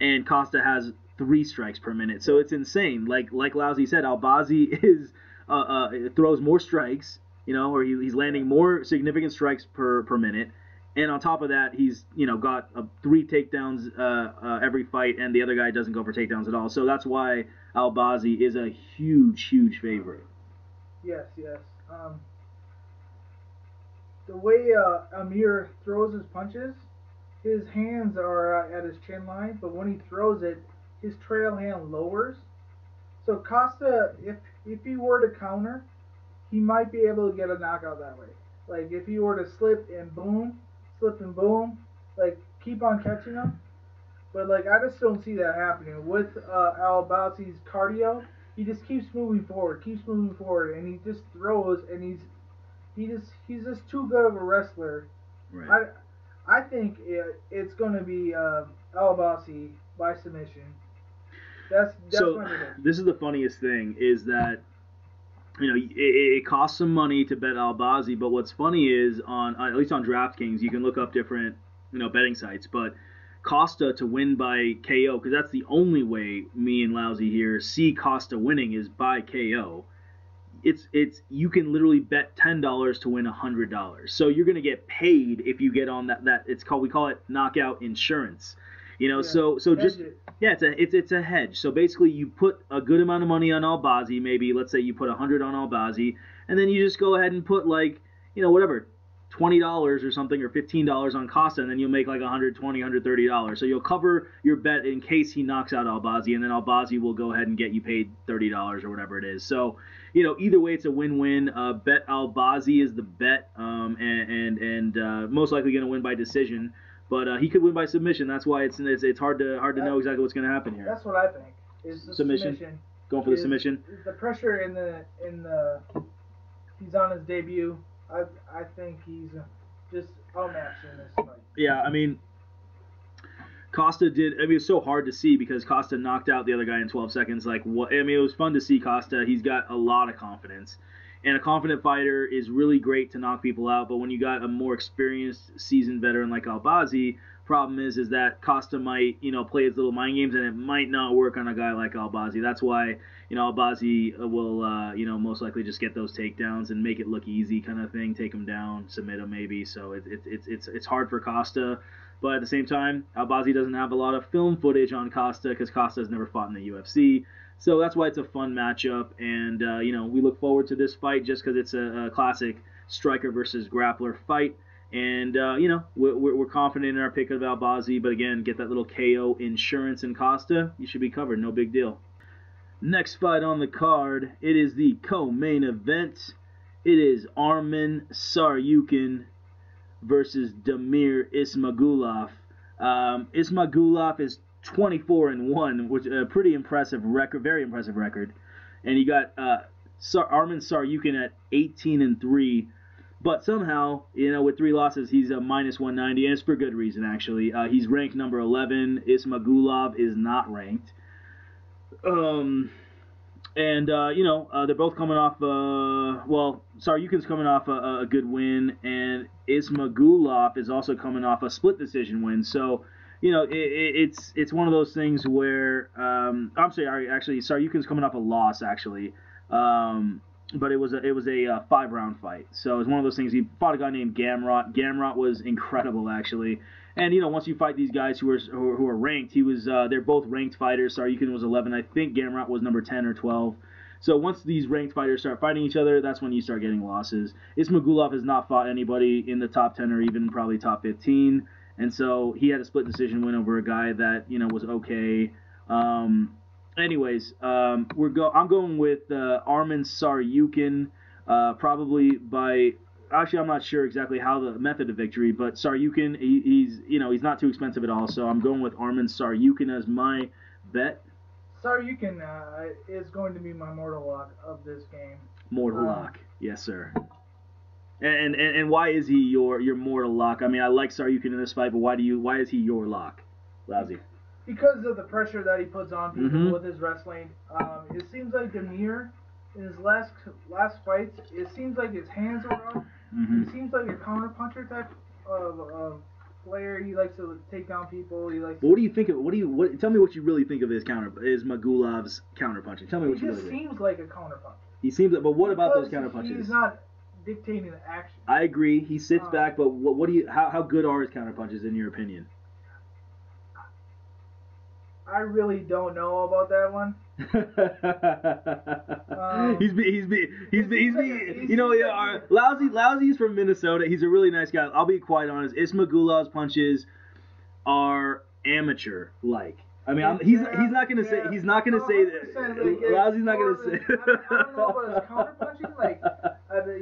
and Costa has 3 strikes per minute. So it's insane. Like Lousy said, Albazi is throws more strikes or he's landing more significant strikes per minute. And on top of that, he's got 3 takedowns every fight, and the other guy doesn't go for takedowns at all. So that's why Albazi is a huge favorite. Yes. The way Amir throws his punches, his hands are at his chin line, but when he throws it, his trail hand lowers. So Costa, if he were to counter, he might be able to get a knockout that way. Like if he were to slip and boom, like keep on catching him. But like I just don't see that happening with Albazi's cardio. He just keeps moving forward, and he just throws, and he's just too good of a wrestler. Right. I think it's going to be Albazi by submission. That's so. This is the funniest thing is that it costs some money to bet Albazi, but what's funny is at least on DraftKings you can look up different betting sites, but Costa to win by KO, because that's the only way me and Lousy here see Costa winning is by KO. It's you can literally bet $10 to win $100. So you're gonna get paid if you get on that. We call it knockout insurance. So just it's a hedge. So basically you put a good amount of money on Albazi. Maybe let's say you put 100 on Albazi, and then you just go ahead and put whatever. $20 or something, or $15 on Costa, and then you'll make like $120, $130. So you'll cover your bet in case he knocks out Albazi, and then Albazi will go ahead and get you paid $30 or whatever it is. So, either way, it's a win-win. Bet Albazi is the bet, and most likely going to win by decision. But he could win by submission. That's why it's hard to know exactly what's going to happen here. That's what I think. Is the submission. Going for the submission. The pressure in the he's on his debut. I think he's just outmatched in this fight. Yeah, I mean, Costa did. I mean, it's so hard to see because Costa knocked out the other guy in 12 seconds. Like, what? I mean, it was fun to see Costa. He's got a lot of confidence, and a confident fighter is really great to knock people out. But when you got a more experienced, seasoned veteran like Albazi, problem is that Costa might play his little mind games, and it might not work on a guy like Albazi. That's why Albazi will most likely just get those takedowns and make it look easy, kind of thing. Take him down, submit him maybe. So it's hard for Costa, but at the same time, Albazi doesn't have a lot of film footage on Costa because Costa has never fought in the UFC. So that's why it's a fun matchup, and we look forward to this fight just because it's a classic striker versus grappler fight. And, we're confident in our pick of Albazi, but again, get that little KO insurance in Costa. You should be covered. No big deal. Next fight on the card, it is the co-main event. It is Arman Tsarukyan versus Damir Ismagulov. Ismagulov is 24-1, which is a pretty impressive record, very impressive record. And you got Arman Tsarukyan at 18-3. But somehow, with 3 losses, he's a -190, and it's for good reason, actually. He's ranked number 11. Ismagulov is not ranked. They're both coming off, Tsarukyan's coming off a good win, and Ismagulov is also coming off a split decision win. So, it's one of those things where, Tsarukyan's coming off a loss, actually. But it was a 5-round fight. So it's one of those things. He fought a guy named Gamrot. Gamrot was incredible, actually. And once you fight these guys who are ranked, they're both ranked fighters. Tsarukyan was 11. I think Gamrot was number 10 or 12. So once these ranked fighters start fighting each other, that's when you start getting losses. Ismagulov has not fought anybody in the top 10 or even probably top 15, and so he had a split decision win over a guy that was okay. Anyways, I'm going with Arman Tsarukyan, probably by. Actually, I'm not sure exactly how the method of victory, but Tsarukyan, he's not too expensive at all, so I'm going with Arman Tsarukyan as my bet. Tsarukyan is going to be my mortal lock of this game. Mortal lock, yes, sir. And why is he your mortal lock? I mean, I like Tsarukyan in this fight, but why is he your lock, Lousy? Because of the pressure that he puts on people with his wrestling. It seems like Damir, in his last fights, it seems like his hands are up. He seems like a counterpuncher type of player. He likes to take down people. He likes. What do you think of? Tell me what you really think of his Magulov's counterpunching. Tell me what you really think. He just seems like a counterpuncher. He seems like, but what about those counterpunches? He's not dictating the action. I agree. He sits back, but what do you? How good are his counterpunches in your opinion? I really don't know about that one. Lousy's from Minnesota. He's a really nice guy. I'll be quite honest. Ismagulov's punches are amateur-like. I mean, he's not gonna say that. Lousy's not gonna say. I don't know about his counter punching. Like,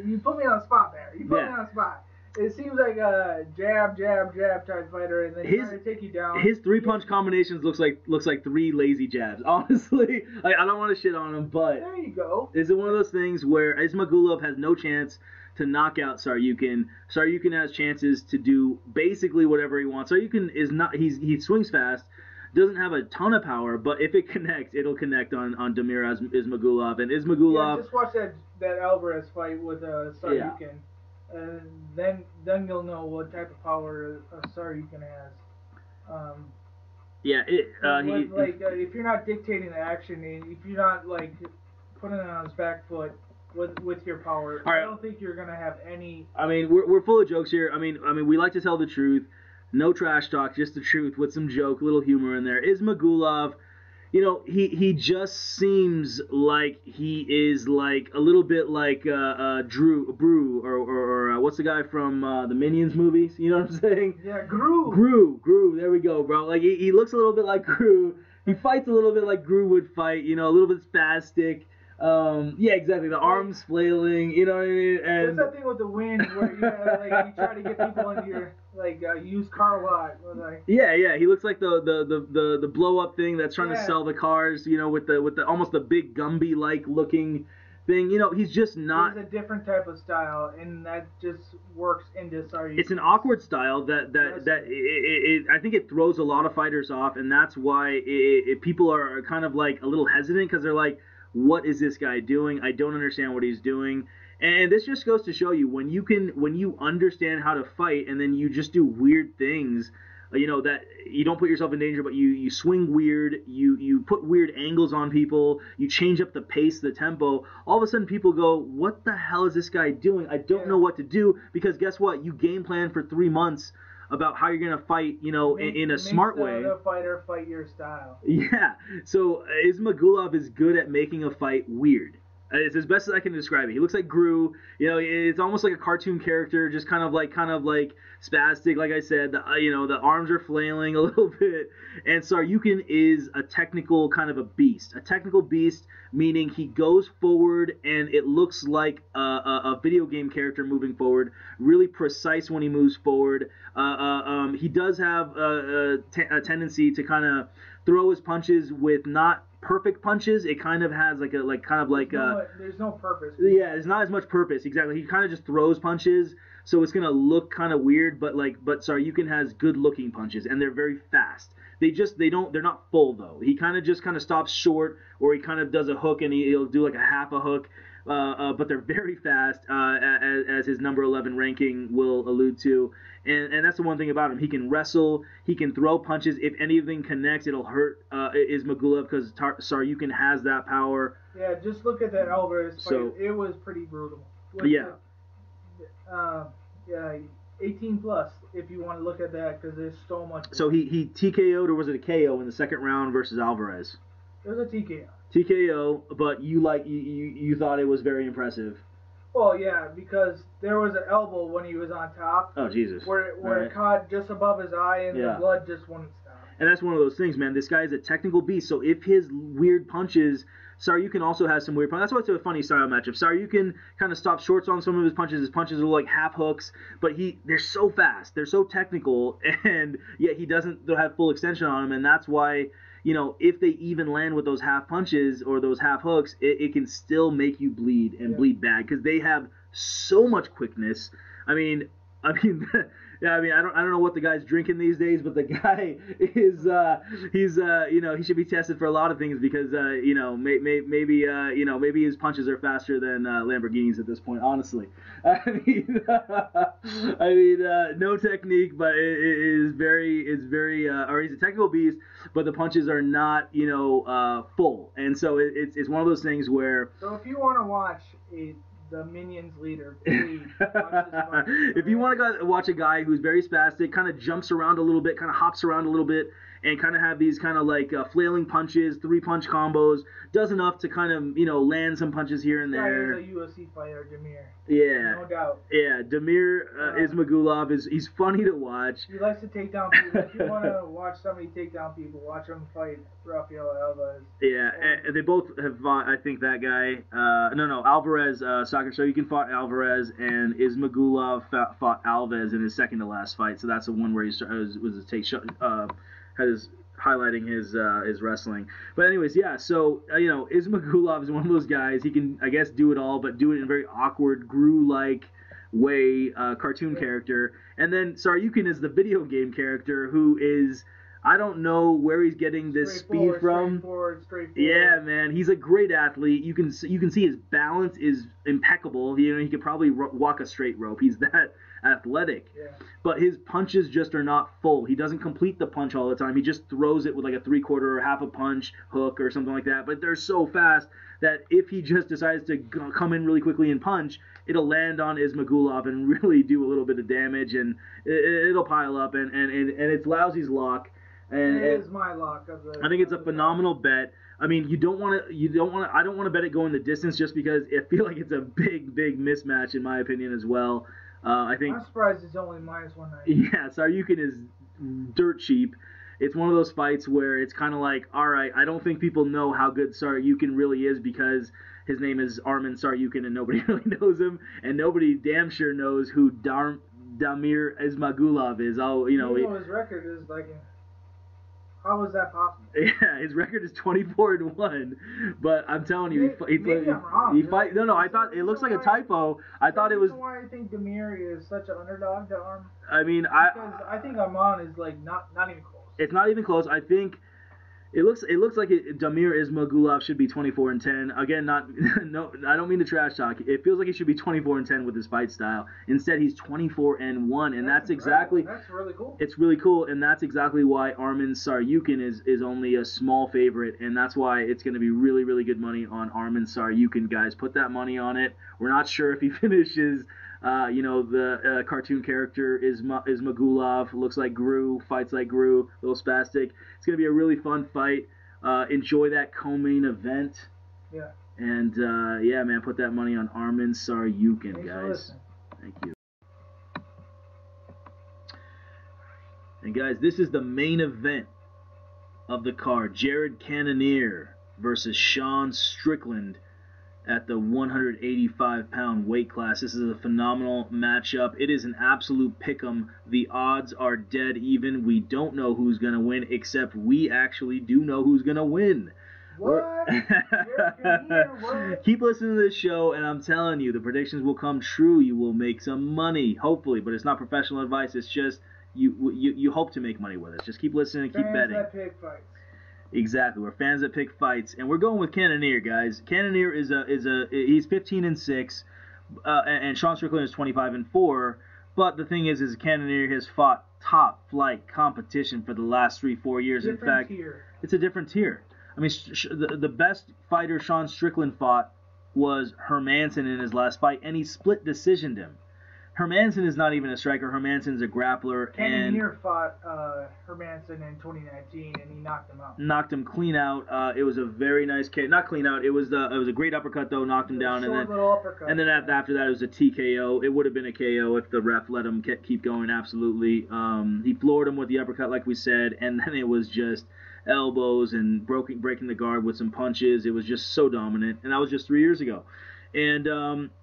you put me on the spot there. You put me on the spot. It seems like a jab type fighter, and then trying to take you down. His 3-punch combinations looks like 3 lazy jabs. Honestly, I don't want to shit on him, but there you go. Is it one of those things where Ismagulov has no chance to knock out Saryukin? Saryukin has chances to do basically whatever he wants. Saryukin is not. He swings fast. Doesn't have a ton of power, but if it connects, it'll connect on Damir Ismagulov. And Ismagulov. Yeah, just watch that Alvarez fight with Saryukin. Yeah. Then you'll know what type of power Saryukin has. If you're not dictating the action, and if you're not like putting it on his back foot with your power, I don't think you're gonna have any. I mean, we're full of jokes here. I mean, we like to tell the truth. No trash talk, just the truth with some joke, little humor in there. Ismagulov, he just seems like he is like a little bit like Brew or what's the guy from the Minions movies? You know what I'm saying? Yeah, Gru. Gru. There we go, bro. Like he looks a little bit like Gru. He fights a little bit like Gru would fight. A little bit spastic. Yeah, exactly. The arms flailing. You know what I mean? And what's that thing with the wind where you try to get people into your used car lot? Yeah. He looks like the blow up thing that's trying to sell the cars. With the almost the big Gumby like looking thing. He's just not. It's a different type of style, and that just works into Saryukin. It's an awkward style that I think it throws a lot of fighters off, and that's why people are kind of like a little hesitant because they're like, what is this guy doing? I don't understand what he's doing. And this just goes to show you when you understand how to fight and then you just do weird things, that you don't put yourself in danger, but you swing weird, you put weird angles on people, you change up the pace, the tempo. All of a sudden people go, what the hell is this guy doing? I don't know what to do, because guess what? You game plan for 3 months about how you're gonna fight, in a smart way. The fighter fight your style. Yeah. So Ismagulov is good at making a fight weird. It's as best as I can describe it. He looks like Gru. It's almost like a cartoon character, just kind of like spastic. Like I said, the arms are flailing a little bit. And Saryukin is a technical kind of a beast. A technical beast, meaning he goes forward and it looks like a video game character moving forward. Really precise when he moves forward. He does have a tendency to kind of throw his punches with not perfect punches. It kind of has there's no purpose. Yeah, there's not as much purpose. Exactly. He kind of just throws punches, so it's gonna look kind of weird. But Saryukin has good looking punches, and they're very fast. They're not full though. He kind of stops short, or he kind of does a hook and he'll do like a half a hook. But they're very fast, as his number 11 ranking will allude to. And that's the one thing about him. He can wrestle. He can throw punches. If anything connects, it'll hurt Ismagulov, because Saryukin has that power. Yeah, just look at that Alvarez fight. It was pretty brutal. Yeah. 18 plus, if you want to look at that, because there's so much. So he TKO'd, or was it a KO in the second round versus Alvarez? It was a TKO. TKO, but you thought it was very impressive. Well, yeah, because there was an elbow when he was on top. Oh, Jesus. Where it caught just above his eye, and the blood just wouldn't stop. And that's one of those things, man. This guy is a technical beast, so if his weird punches... Saryukin also has some weird punches. That's why it's a funny style matchup. Saryukin kind of stops short on some of his punches. His punches are like half hooks, but they're so fast. They're so technical, and yet he doesn't have full extension on them, and that's why... if they even land with those half punches or those half hooks, it can still make you bleed and bleed bad, because they have so much quickness. I mean, yeah, I don't know what the guy's drinking these days, but the guy is he should be tested for a lot of things, because maybe his punches are faster than Lamborghinis at this point. Honestly, I mean, no technique, but it's very or he's a technical beast, but the punches are not full, and so it's one of those things where. So if you want to watch a the Minions leader. Please watch this fight. If you want to watch a guy who's very spastic, kind of jumps around a little bit, kind of hops around a little bit, and kind of have these kind of like flailing punches, 3-punch combos, does enough to kind of, land some punches here and there. This guy is a UFC fighter, Damir. Yeah. No doubt. Yeah, Damir Ismagulov he's funny to watch. He likes to take down people. If you want to watch somebody take down people, watch him fight Rafael Alvarez. Yeah, and they both have fought, I think that guy, Alvarez, Soccer So You Can fought Alvarez, and Ismagulov fought Alves in his second to last fight, so that's the one where he highlighting his wrestling. But anyways, yeah, so Ismagulov is one of those guys. He can, I guess, do it all, but do it in a very awkward Gru-like way, cartoon character. And then Saryukin is the video game character who is, I don't know where he's getting this speed from. Straightforward. Yeah, man, he's a great athlete. You can see his balance is impeccable. He could probably walk a straight rope. He's that athletic. Yeah. But his punches just are not full. He doesn't complete the punch all the time. He just throws it with like a 3/4 or half a punch hook or something like that. But they're so fast that if he just decides to come in really quickly and punch, it'll land on Ismagulov and really do a little bit of damage, and it'll pile up, and it's Lousy's lock. And it is my lock of the. I think it's a phenomenal bet. I mean, I don't want to bet it going the distance just because I feel like it's a big mismatch in my opinion as well. I think I'm surprised it's only -190. Yeah, Saryukin is dirt cheap. It's one of those fights where it's kind of like, all right, I don't think people know how good Saryukin really is because his name is Arman Saryukin and nobody really knows him, and nobody damn sure knows who Damir Ismagulov is. His record is like. How is that possible? Yeah, his record is 24-1, but I'm telling you, maybe I'm wrong. No, I thought it looks like a typo. I thought it was. Why I think Damir is such an underdog to Arman? I mean, because I think Arman is like not even close. It's not even close. I think it looks like Damir Ismagulov should be 24-10. Again, no, I don't mean to trash talk. It feels like he should be 24-10 with his fight style. Instead, he's 24-1, and that's exactly. That's really cool. It's really cool, and that's exactly why Arman Saryukin is only a small favorite, and that's why it's going to be really, really good money on Arman Saryukin, guys. Put that money on it. We're not sure if he finishes. The cartoon character is Ismagulov, looks like Gru, fights like Gru, a little spastic. It's going to be a really fun fight. Enjoy that co-main event. Yeah. And, yeah, man, put that money on Arman Saryukin, guys. Thank you. And, guys, this is the main event of the card. Jared Cannonier versus Sean Strickland at the 185-pound weight class. This is a phenomenal matchup. It is an absolute pick'em. The odds are dead even. We don't know who's going to win, except we actually do know who's going to win. What? What? Keep listening to this show, and I'm telling you, the predictions will come true. You will make some money, hopefully, but it's not professional advice. It's just you hope to make money with us. Just keep listening and keep betting. Fans that pick fights. Exactly, we're fans that pick fights, and we're going with Cannonier, guys. Cannonier he's 15-6, and Sean Strickland is 25-4. But the thing is Cannonier has fought top flight competition for the last 3-4 years. In fact, it's a different tier. I mean, the best fighter Sean Strickland fought was Hermanson in his last fight, and he split decisioned him. Hermanson is not even a striker. Hermanson's a grappler. Cannonier fought Hermanson in 2019, and he knocked him out. Knocked him clean out. It was a very nice not clean out. It was a great uppercut though. Knocked him down, little uppercut. And then after that it was a TKO. It would have been a KO if the ref let him keep going. Absolutely. He floored him with the uppercut, like we said, and then it was just elbows and breaking the guard with some punches. It was just so dominant, and that was just 3 years ago. And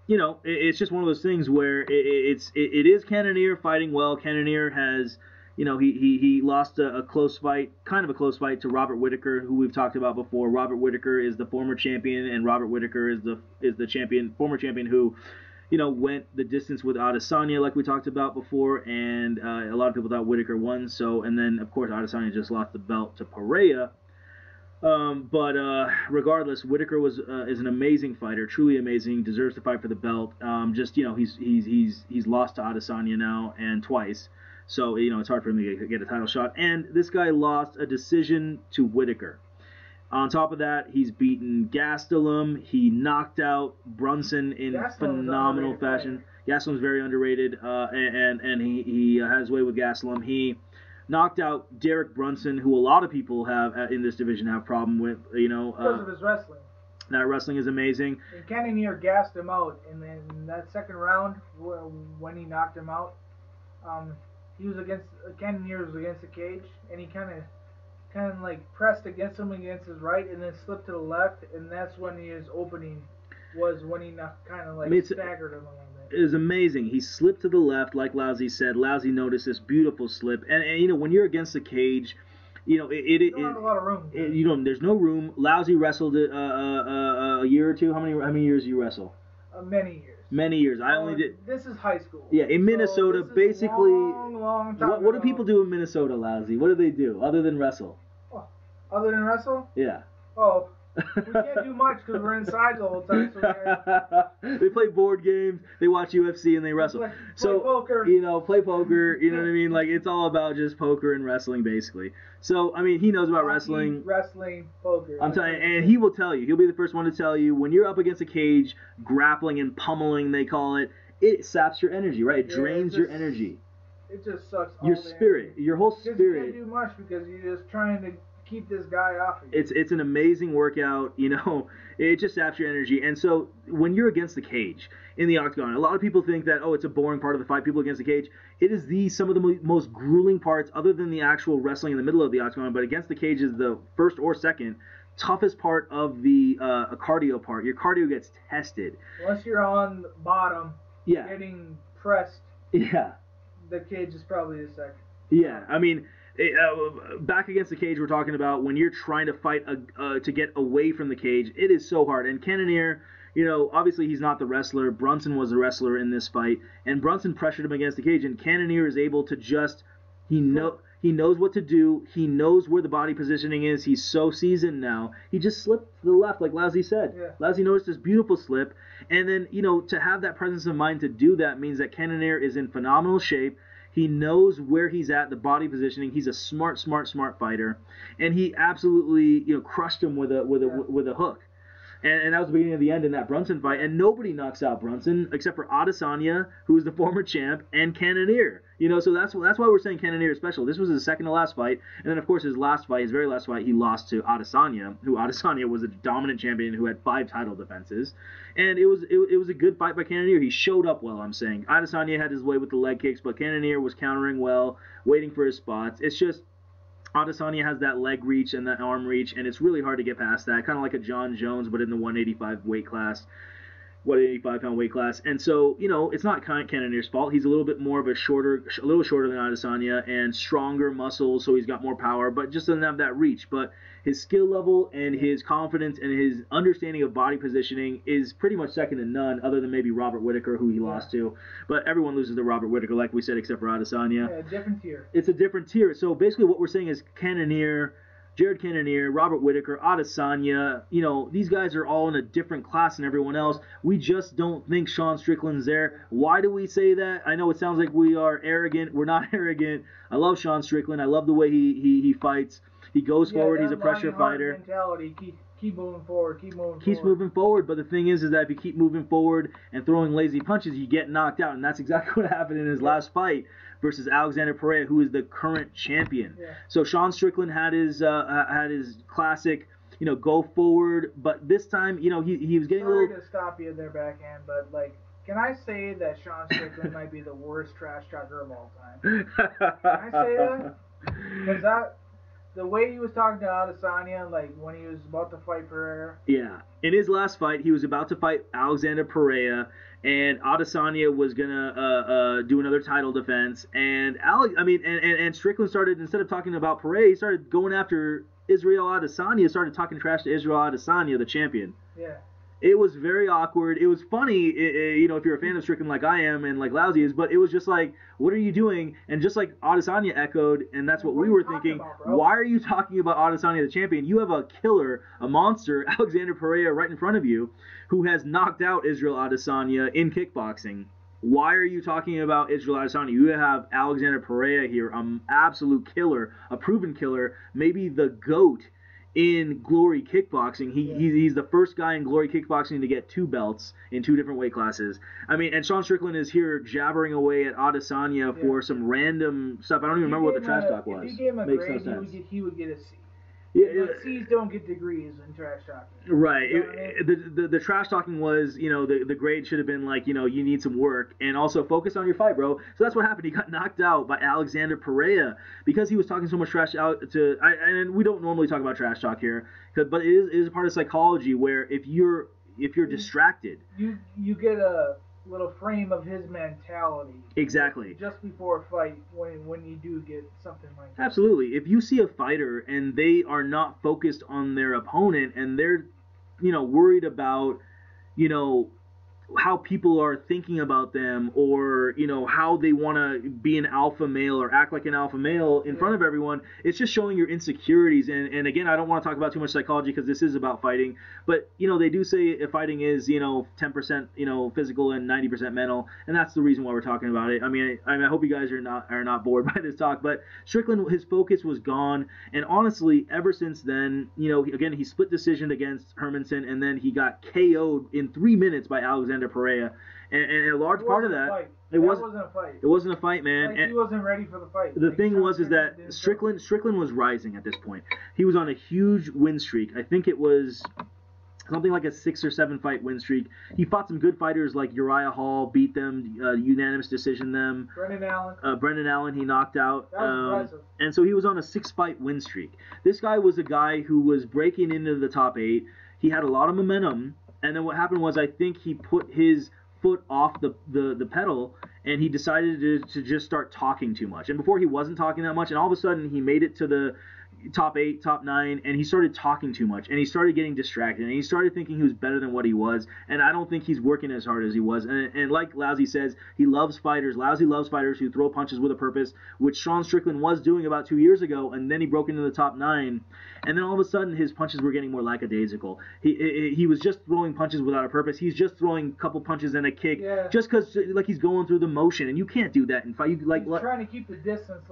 it's just one of those things where it is Cannonier fighting well. Cannonier has, he lost a close fight, kind of a close fight to Robert Whittaker, who we've talked about before. Robert Whittaker is the former champion, and Robert Whittaker is the former champion who, went the distance with Adesanya, like we talked about before. And a lot of people thought Whittaker won. And then of course Adesanya just lost the belt to Pereira. But regardless, Whittaker is an amazing fighter, truly amazing, deserves to fight for the belt. He's lost to Adesanya now and twice, so it's hard for him to get a title shot. And this guy lost a decision to Whittaker. On top of that, he's beaten Gastelum. He knocked out Brunson in phenomenal fashion. Gastelum's very underrated, and he has his way with Gastelum. He knocked out Derek Brunson, who a lot of people have in this division have problem with. Because of his wrestling. That wrestling is amazing. And Cannonier gassed him out, and then that second round when he knocked him out, Cannonier was against the cage, and he kind of like pressed against him against his right, and then slipped to the left, and that's when his opening was when he kind of staggered him a little bit. It was amazing. He slipped to the left, like Lousy said. Lousy noticed this beautiful slip, and when you're against the cage, you don't have a lot of room. There's no room. Lousy wrestled a year or two. How many years do you wrestle? Many years. Many years. I only did. This is high school. Yeah, in Minnesota, basically. Long time what do people do in Minnesota, Lousy? What do they do other than wrestle? Oh, other than wrestle? Yeah. Oh, we can't do much because we're inside the whole time. So they play board games, they watch UFC, and they wrestle. Play poker. Play poker. You know what I mean? Like, it's all about just poker and wrestling, basically. So, I mean, he knows about wrestling. Wrestling, poker. I'm telling you, and he will tell you. He'll be the first one to tell you, when you're up against a cage, grappling and pummeling, they call it, it saps your energy, right? It drains your energy. It just sucks all your spirit, your whole spirit. You can't do much because you're just trying to keep this guy off of you. It's an amazing workout, it just saps your energy. And so when you're against the cage in the octagon, a lot of people think that, it's a boring part of the fight, people against the cage. It is some of the most grueling parts, other than the actual wrestling in the middle of the octagon, but against the cage is the first or second toughest part of the cardio part. Your cardio gets tested. Unless you're on the bottom, getting pressed, the cage is probably the second. Yeah, I mean, back against the cage, we're talking about when you're trying to fight to get away from the cage, it is so hard. And Cannonier, obviously he's not the wrestler. Brunson was the wrestler in this fight, and Brunson pressured him against the cage, and Cannonier is able to just, he knows what to do. He knows where the body positioning is. He's so seasoned now. He just slipped to the left, like Lousy said. Yeah. Lousy noticed this beautiful slip, and then, to have that presence of mind to do that means that Cannonier is in phenomenal shape. He knows where he's at, the body positioning. He's a smart fighter, and he absolutely, crushed him with a hook. And that was the beginning of the end in that Brunson fight. And nobody knocks out Brunson except for Adesanya, who is the former champ, and Cannonier. So that's why we're saying Cannonier is special. This was his second to last fight. And then, of course, his very last fight, he lost to Adesanya, who Adesanya was a dominant champion who had 5 title defenses. And it was a good fight by Cannonier. He showed up well, I'm saying. Adesanya had his way with the leg kicks, but Cannonier was countering well, waiting for his spots. It's just Adesanya has that leg reach and that arm reach, and it's really hard to get past that. Kind of like a John Jones, but in the 185 weight class. 185-pound weight class. And so, it's not Cannonier's fault. He's a little bit more of a little shorter than Adesanya and stronger muscles, so he's got more power, but just doesn't have that reach. But his skill level and his confidence and his understanding of body positioning is pretty much second to none, other than maybe Robert Whittaker, who he lost to. But everyone loses to Robert Whittaker, like we said, except for Adesanya. Yeah, different tier. It's a different tier. So basically what we're saying is Cannonier, Jared Cannonier, Robert Whittaker, Adesanya, these guys are all in a different class than everyone else. We just don't think Sean Strickland's there. Why do we say that? I know it sounds like we are arrogant. We're not arrogant. I love Sean Strickland. I love the way he fights. He goes forward. He's a pressure fighter. Mentality. Keep moving forward. Keeps moving forward. But the thing is that if you keep moving forward and throwing lazy punches, you get knocked out. And that's exactly what happened in his last fight versus Alexander Pereira, who is the current champion. Yeah. So Sean Strickland had his classic, go forward. But this time, he was getting Sorry to stop you there, backhand, but can I say that Sean Strickland might be the worst trash talker of all time? Can I say that? Because the way he was talking to Adesanya, when he was about to fight Pereira. Yeah. In his last fight, he was about to fight Alexander Pereira, and Adesanya was gonna do another title defense. And and Strickland started, instead of talking about Pereira, he started going after Israel Adesanya, started talking trash to Israel Adesanya, the champion. Yeah. It was very awkward. It was funny, if you're a fan of Strickland like I am and like Lousy is, but it was just like, what are you doing? And just like Adesanya echoed, and that's what we were thinking, why are you talking about Adesanya the champion? You have a killer, a monster, Alexander Pereira right in front of you, who has knocked out Israel Adesanya in kickboxing. Why are you talking about Israel Adesanya? You have Alexander Pereira here, an absolute killer, a proven killer, maybe the GOAT in Glory Kickboxing. He's the first guy in Glory Kickboxing to get 2 belts in 2 different weight classes. I mean, and Sean Strickland is here jabbering away at Adesanya for some random stuff. I don't even remember what the trash talk was. If he gave him a Makes grade, no sense. he would get a C. Yeah, but C's don't get degrees in trash talking. Right. You know what I mean? The trash talking was, the grade should have been like, you need some work and also focus on your fight, bro. So that's what happened. He got knocked out by Alexander Pereira because he was talking so much trash out to. And we don't normally talk about trash talk here, but it is a part of psychology where if you're distracted, you get a little frame of his mentality. Exactly. Just before a fight, when you do get something like that. Absolutely. If you see a fighter and they are not focused on their opponent and they're, worried about, how people are thinking about them or, how they want to be an alpha male or act like an alpha male in front of everyone, it's just showing your insecurities. And again, I don't want to talk about too much psychology because this is about fighting. But, they do say fighting is, 10%, physical and 90% mental. And that's the reason why we're talking about it. I mean, I hope you guys are not bored by this talk. But Strickland, his focus was gone. And honestly, ever since then, again, he split decision against Hermanson and then he got KO'd in 3 minutes by Alexander Pereira, and a large part of that, it wasn't a fight. It wasn't a fight, man. Like, he wasn't ready for the fight. The thing was that Strickland was rising at this point. He was on a huge win streak. I think it was something like a 6 or 7 fight win streak. He fought some good fighters like Uriah Hall, beat them, unanimous decision them. Brendan Allen, he knocked out. That was impressive. And so he was on a 6-fight win streak. This guy was a guy who was breaking into the top 8. He had a lot of momentum. And then what happened was I think he put his foot off the pedal and he decided to just start talking too much. And before he wasn't talking that much, and all of a sudden he made it to the top 8, top 9, and he started talking too much, and he started getting distracted, and he started thinking he was better than what he was, and I don't think he's working as hard as he was. And like Lousy says, he loves fighters. Lousy loves fighters who throw punches with a purpose, which Sean Strickland was doing about 2 years ago, and then he broke into the top 9, and then all of a sudden his punches were getting more lackadaisical. He was just throwing punches without a purpose. He's just throwing a couple punches and a kick, just because like he's going through the motion, and you can't do that in fight. He's trying to keep the distance,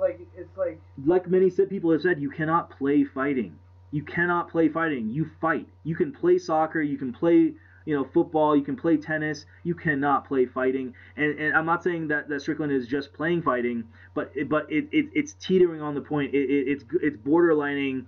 like many people have said, you cannot play fighting. You cannot play fighting. You fight. You can play soccer. You can play, football. You can play tennis. You cannot play fighting. And I'm not saying that Strickland is just playing fighting, but it's teetering on the point. It's borderlining,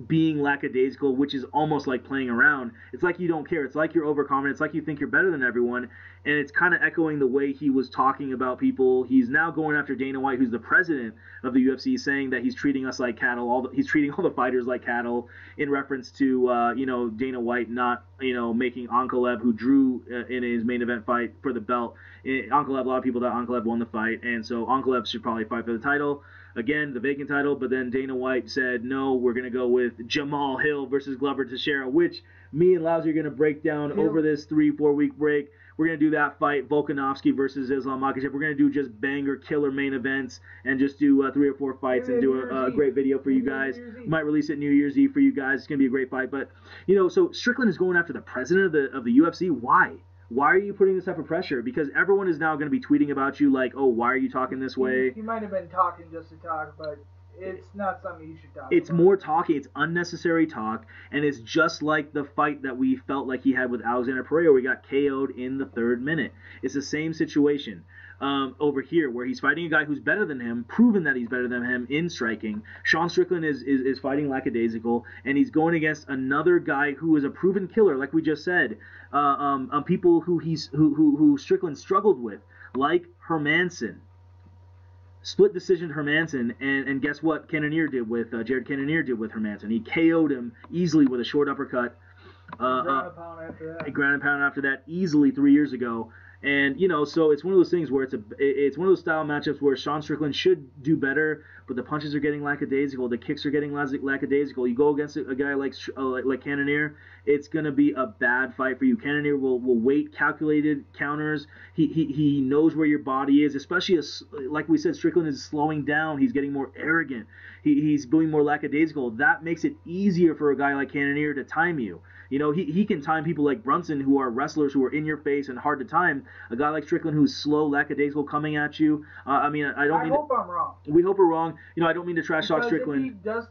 being lackadaisical, which is almost like playing around. It's like you don't care. It's like you're overconfident. It's like you think you're better than everyone. And it's kind of echoing the way he was talking about people. He's now going after Dana White, who's the president of the UFC, saying that he's treating us like cattle. He's treating all the fighters like cattle in reference to, Dana White not, making Ankalaev, who drew in his main event fight for the belt. Ankalaev, a lot of people thought Ankalaev won the fight. And so Ankalaev should probably fight for the title. Again, the vacant title, but then Dana White said, no, we're going to go with Jamal Hill versus Glover Teixeira, which me and Lousy are going to break down over this 3-4 week break. We're going to do that fight, Volkanovski versus Islam Makhachev. We're going to do just banger, killer main events and just do 3 or 4 fights and do a great video for you guys. Might release it New Year's Eve for you guys. It's going to be a great fight. But, so Strickland is going after the president of the UFC. Why? Why are you putting this type of pressure? Because everyone is now going to be tweeting about you like, oh, why are you talking this way? He might have been talking just to talk, but it's not something you should talk about. It's more talking. It's unnecessary talk. And it's just like the fight that we felt like he had with Alexander Pereira where he got KO'd in the 3rd minute. It's the same situation. Over here, where he's fighting a guy who's better than him, proven that he's better than him in striking. Sean Strickland is fighting lackadaisical, and he's going against another guy who is a proven killer, like we just said. People who Strickland struggled with, like Hermanson. Split decision Hermanson, and guess what Cannonier did with Jared Cannonier did with Hermanson? He KO'd him easily with a short uppercut. Ground and pound after that easily 3 years ago. And, so it's one of those things where it's one of those style matchups where Sean Strickland should do better, but the punches are getting lackadaisical, the kicks are getting lackadaisical. You go against a guy like Cannonier, it's going to be a bad fight for you. Cannonier will wait calculated counters. He knows where your body is, especially like we said, Strickland is slowing down. He's getting more arrogant. He's being more lackadaisical. That makes it easier for a guy like Cannonier to time you. He can time people like Brunson, who are wrestlers who are in your face and hard to time. a guy like Strickland who's slow, lackadaisical, coming at you. I mean, I don't. I hope I'm wrong. We hope we're wrong. You know, I don't mean to trash talk Strickland. If he does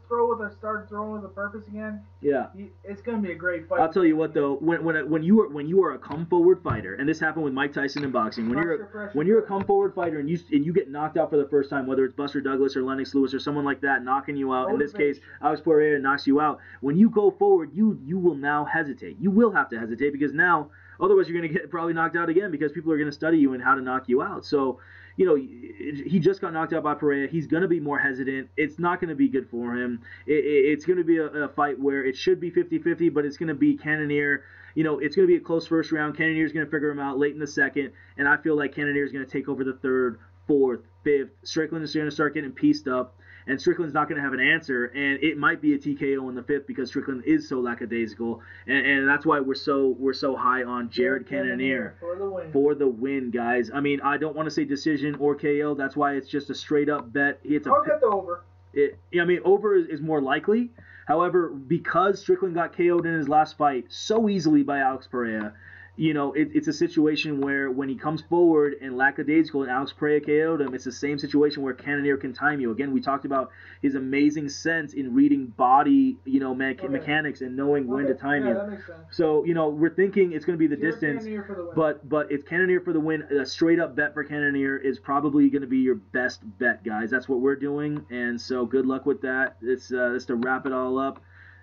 start throwing with a purpose again, it's going to be a great fight. I'll tell you what though, when you are a come forward fighter, and this happened with Mike Tyson in boxing, when you're a come forward fighter and you get knocked out for the first time, whether it's Buster Douglas or Lennox Lewis or someone like that knocking you out, in this case Alex Pereira knocks you out, when you go forward, you will now hesitate. You will have to hesitate because now, otherwise you're going to get probably knocked out again because people are going to study you and how to knock you out. So, you know, he just got knocked out by Pereira. He's going to be more hesitant. It's not going to be good for him. It's going to be a fight where it should be 50-50, but it's going to be Cannonier. You know, it's going to be a close first round. Cannonier's going to figure him out late in the second, and I feel like Cannonier's going to take over the third, fourth, fifth. Strickland is going to start getting pieced up, and Strickland's not going to have an answer, and it might be a TKO in the fifth because Strickland is so lackadaisical, and that's why we're so high on Jared Cannonier for the win, guys. I mean, I don't want to say decision or KO. That's why it's just a straight up bet. I'll get the over. I mean, over is more likely. However, because Strickland got KO'd in his last fight so easily by Alex Pereira, you know, it's a situation where when he comes forward and lackadaisical and Alex Pereira KO'd him, it's the same situation where Cannonier can time you. Again, we talked about his amazing sense in reading body, you know, mechanics and knowing when to time you. That makes sense. So, you know, we're thinking it's going to be the distance, but it's Cannonier for the win. A straight up bet for Cannonier is probably going to be your best bet, guys. That's what we're doing, and so good luck with that. It's to wrap it all up.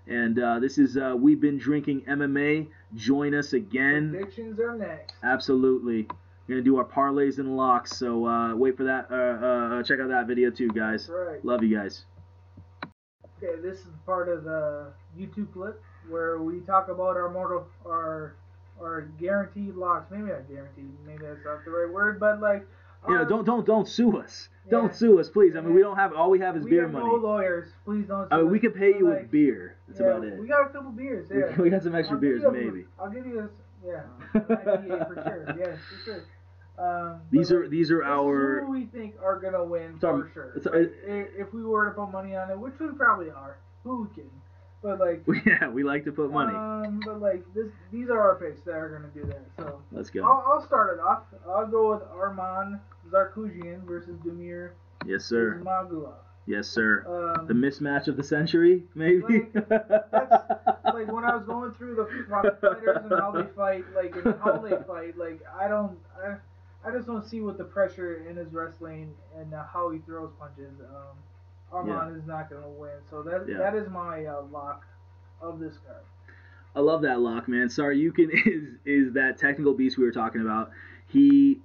And this is We've Been Drinking MMA. Join us again. Predictions are next. Absolutely. We're going to do our parlays and locks. So wait for that. Check out that video too, guys. That's right. Love you guys. Okay, this is part of the YouTube clip where we talk about our guaranteed locks. Maybe not guaranteed. Maybe that's not the right word, but like. Yeah, don't sue us. Yeah. Don't sue us, please. I mean, we don't have all we have is beer money. We have no lawyers. Please don't sue I mean, us. we can pay you with beer. That's about it. We got a couple beers. Yeah. We got some extra beers, maybe. I'll give you this. Yeah. IPA for sure. Yes, for sure. These are our. Who we think are gonna win for sure. If we were to put money on it, which we probably are. Who we kidding? But like. Yeah, we like to put money. But like these are our picks that are gonna do that. So let's go. I'll start it off. I'll go with Arman Zarkoujian versus Damir. Yes, sir. Magula. Yes, sir. The mismatch of the century, maybe. That's like when I was going through the fighters and how they fight, like I just don't see what the pressure in his wrestling and how he throws punches. Arman is not gonna win, so that is my lock of this card. I love that lock, man. Saryukin is that technical beast we were talking about. His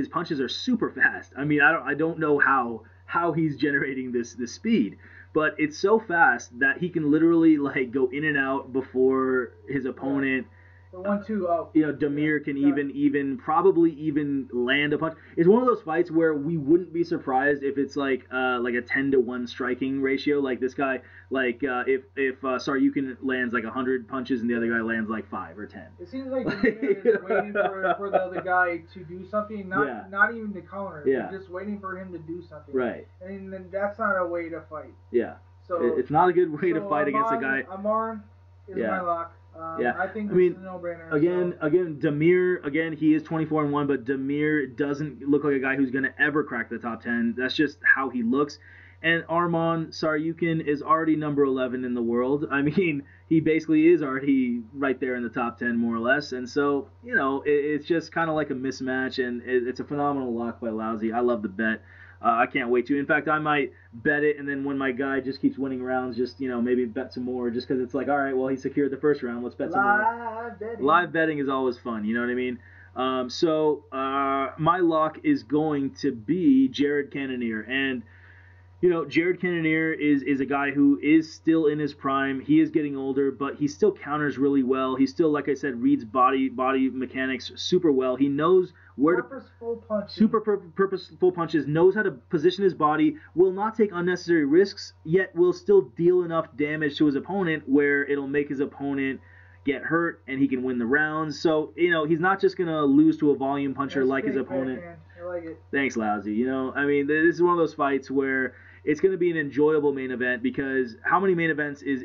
punches are super fast. I mean, I don't know how he's generating this speed, but it's so fast that he can literally like go in and out before his opponent. The 1-2 out. You know, Damir can even land a punch. It's one of those fights where we wouldn't be surprised if it's like a 10-to-1 striking ratio. Like this guy, like if Saryukin lands like 100 punches and the other guy lands like 5 or 10. It seems like Damir is waiting for the other guy to do something, not even to counter. Yeah. They're just waiting for him to do something. Right. And then that's not a way to fight. Yeah. So it's not a good way to fight against a guy. Amar is my lock. I think this is a no-brainer. Again, Damir, he is 24-1, but Damir doesn't look like a guy who's going to ever crack the top 10. That's just how he looks. And Arman Saryukin is already number 11 in the world. I mean, he basically is already right there in the top 10, more or less. And so, you know, it's just kind of like a mismatch, and it's a phenomenal lock by Lousy. I love the bet. I can't wait to. In fact, I might bet it, and then when my guy just keeps winning rounds, just, you know, maybe bet some more, just because it's like, all right, well, he secured the first round, let's bet some more. Live betting is always fun, you know what I mean? My lock is going to be Jared Cannonier, and you know, Jared Cannonier is a guy who is still in his prime. He is getting older, but he still counters really well. He still, like I said, reads body mechanics super well. He knows where purposeful punches. Super purposeful punches, knows how to position his body, will not take unnecessary risks, yet will still deal enough damage to his opponent where it'll make his opponent get hurt and he can win the rounds. So, you know, he's not just going to lose to a volume puncher like his opponent. I like it. Thanks, Lousy. You know, I mean, this is one of those fights where it's going to be an enjoyable main event, because how many main events is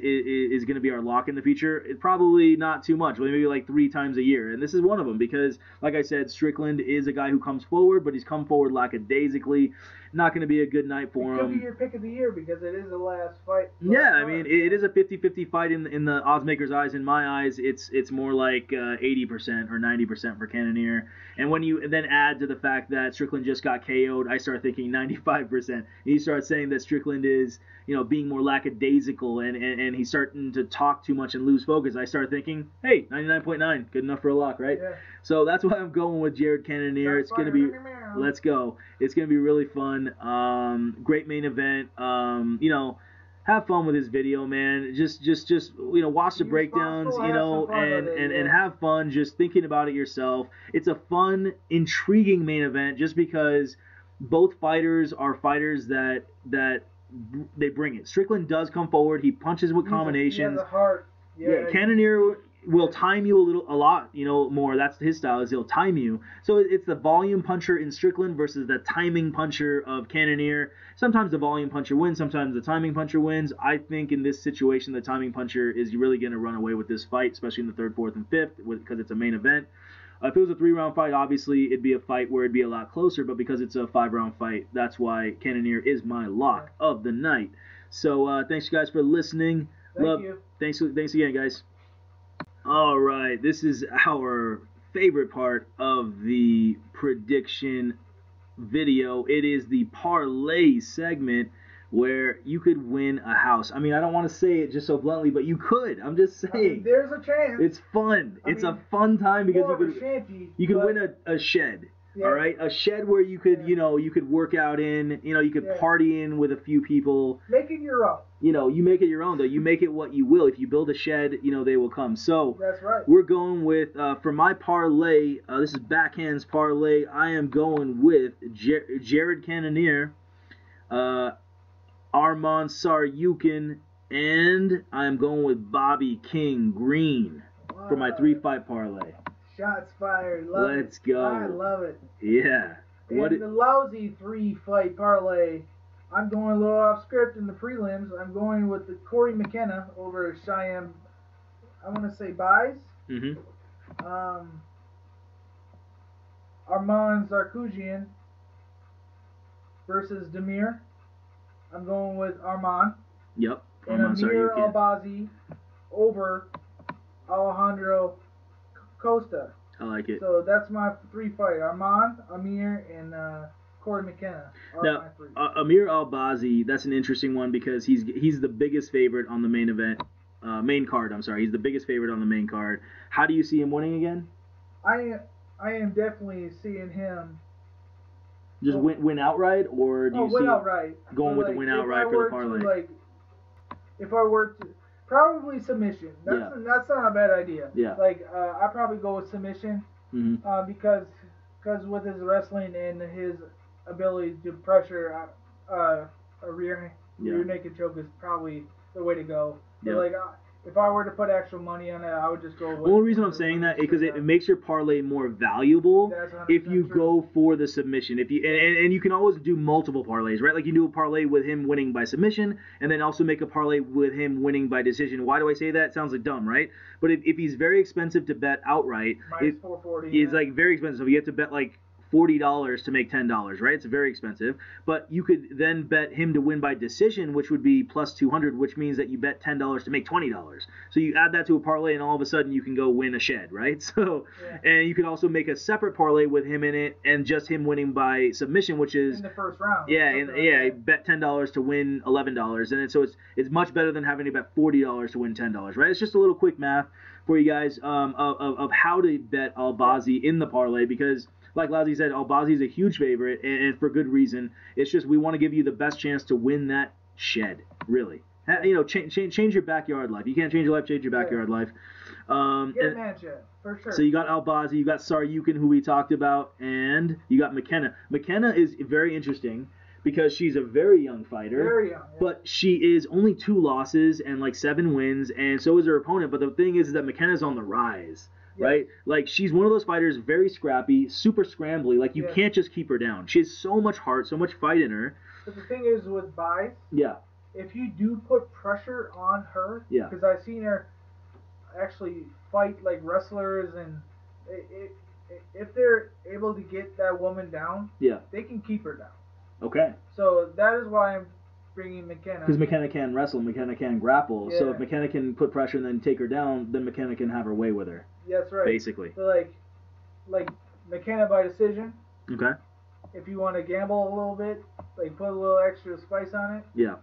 going to be our lock in the future? It's probably not too much, maybe like 3 times a year. And this is one of them because, like I said, Strickland is a guy who comes forward, but he's come forward lackadaisically. Not going to be a good night for him. It could be your pick of the year because it is the last fight. Yeah, I mean, it is a 50-50 fight in the oddsmakers' eyes. In my eyes, it's more like 80% or 90% for Cannonier. And when you then add to the fact that Strickland just got KO'd, I start thinking 95%. And you start saying that Strickland is, being more lackadaisical and he's starting to talk too much and lose focus. I start thinking, hey, 99.9, good enough for a lock, right? Yeah. So that's why I'm going with Jared Cannonier. It's going to be, let's go. It's going to be really fun. Great main event. Have fun with this video, man. Just watch the breakdowns, and have fun just thinking about it yourself. It's a fun, intriguing main event just because both fighters are fighters that they bring it. Strickland does come forward. He punches with combinations. He has a heart. Yeah, Cannonier will time you a lot more. That's his style, is he'll time you. So it's the volume puncher in Strickland versus the timing puncher of Cannonier. Sometimes the volume puncher wins, sometimes the timing puncher wins. I think in this situation, the timing puncher is really going to run away with this fight, especially in the 3rd, 4th, and 5th, because it's a main event. If it was a 3-round fight, obviously it'd be a fight where it'd be a lot closer, but because it's a 5-round fight, that's why Cannonier is my lock of the night. So thanks guys for listening. Thank you. Thanks again, guys. All right, this is our favorite part of the prediction video. It is the parlay segment where you could win a house. I mean, I don't want to say it just so bluntly, but you could. I'm just saying. There's a chance. It's fun. It's a fun time because you could win a shed. Yeah. All right, a shed where you could, you could work out in, you could party in with a few people. Make it your own. You make it your own, though. You make it what you will. If you build a shed, they will come. So that's right. We're going with, for my parlay, this is Backhand's parlay. I am going with Jared Cannonier, Arman Saryukin, and I am going with Bobby King Green for my 3-fight parlay. Shots fired. Let's go. I love it. Yeah. The lousy 3-fight parlay, I'm going a little off script in the prelims. I'm going with the Corey McKenna over Cheyenne, I want to say Buys. Mm-hmm. Arman Zarkujian versus Demir. I'm going with Arman. Yep. And Amir Albazi over Alejandro Costa. I like it. So that's my 3-fight. Arman, Amir, and Corey McKenna are now, my 3. Amir Albazi, that's an interesting one because he's the biggest favorite on the main event, main card. I'm sorry, he's the biggest favorite on the main card. How do you see him winning again? I am definitely seeing him. Just win outright, or do you see outright. Going with the win outright for the parlay? If I were to, probably submission. That's not a bad idea. Yeah. I probably go with submission. Mm-hmm. Because with his wrestling and his ability to pressure a rear naked choke is probably the way to go. But if I were to put actual money on it, I would just go with... The only reason I'm saying that is because it makes your parlay more valuable if you go for the submission. If you and you can always do multiple parlays, right? Like you do a parlay with him winning by submission, and then also make a parlay with him winning by decision. Why do I say that? It sounds like dumb, right? But if he's very expensive to bet outright, minus 440, he's very expensive. So you have to bet $40 to make $10, right? It's very expensive. But you could then bet him to win by decision, which would be plus 200, which means that you bet $10 to make $20. So you add that to a parlay, and all of a sudden you can go win a shed, right? So, and you can also make a separate parlay with him in it, and just him winning by submission, which is in the first round. Bet $10 to win $11, and so it's much better than having to bet $40 to win $10, right? It's just a little quick math for you guys of how to bet Albazi in the parlay, because like Lousy said, Albazi is a huge favorite, and for good reason. It's just we want to give you the best chance to win that shed, really. Change your backyard life. You can't change your life, change your backyard life. Get a man shed, for sure. So you got Albazi, you got Saryukin, who we talked about, and you got McKenna. McKenna is very interesting because she's a very young fighter. Very young. Yeah. But she is only 2 losses and 7 wins, and so is her opponent. But the thing is that McKenna's on the rise. right? Like, she's one of those fighters, very scrappy, super scrambly. Like, you can't just keep her down. She has so much heart, so much fight in her. But the thing is with buys, if you do put pressure on her, because I've seen her actually fight like wrestlers, and if they're able to get that woman down, they can keep her down. Okay. So that is why I'm bringing McKenna. Because McKenna can wrestle, McKenna can grapple. Yeah. So if McKenna can put pressure and then take her down, then McKenna can have her way with her. That's right. Basically. So like McKenna by decision. Okay. If you want to gamble a little bit, like put a little extra spice on it. Yeah.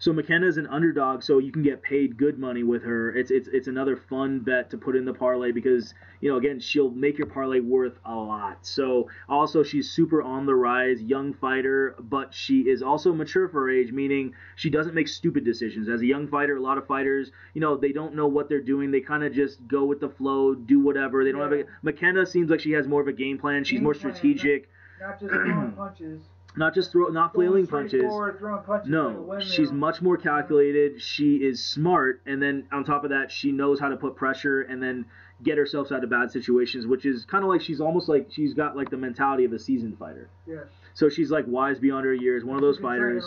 So McKenna's an underdog, so you can get paid good money with her. It's another fun bet to put in the parlay because, you know, again, she'll make your parlay worth a lot. So also she's super on the rise, young fighter, but she is also mature for her age, meaning she doesn't make stupid decisions. As a young fighter, a lot of fighters, you know, they don't know what they're doing. They kind of just go with the flow, do whatever. They don't have a... McKenna seems like she has more of a game plan. She's more strategic. Not just throwing punches. Not flailing punches. No, she's much more calculated. She is smart, and then on top of that, she knows how to put pressure and then get herself out of bad situations, which is kind of like she's almost like she's got like the mentality of a seasoned fighter. Yeah. So she's like wise beyond her years, one of those fighters.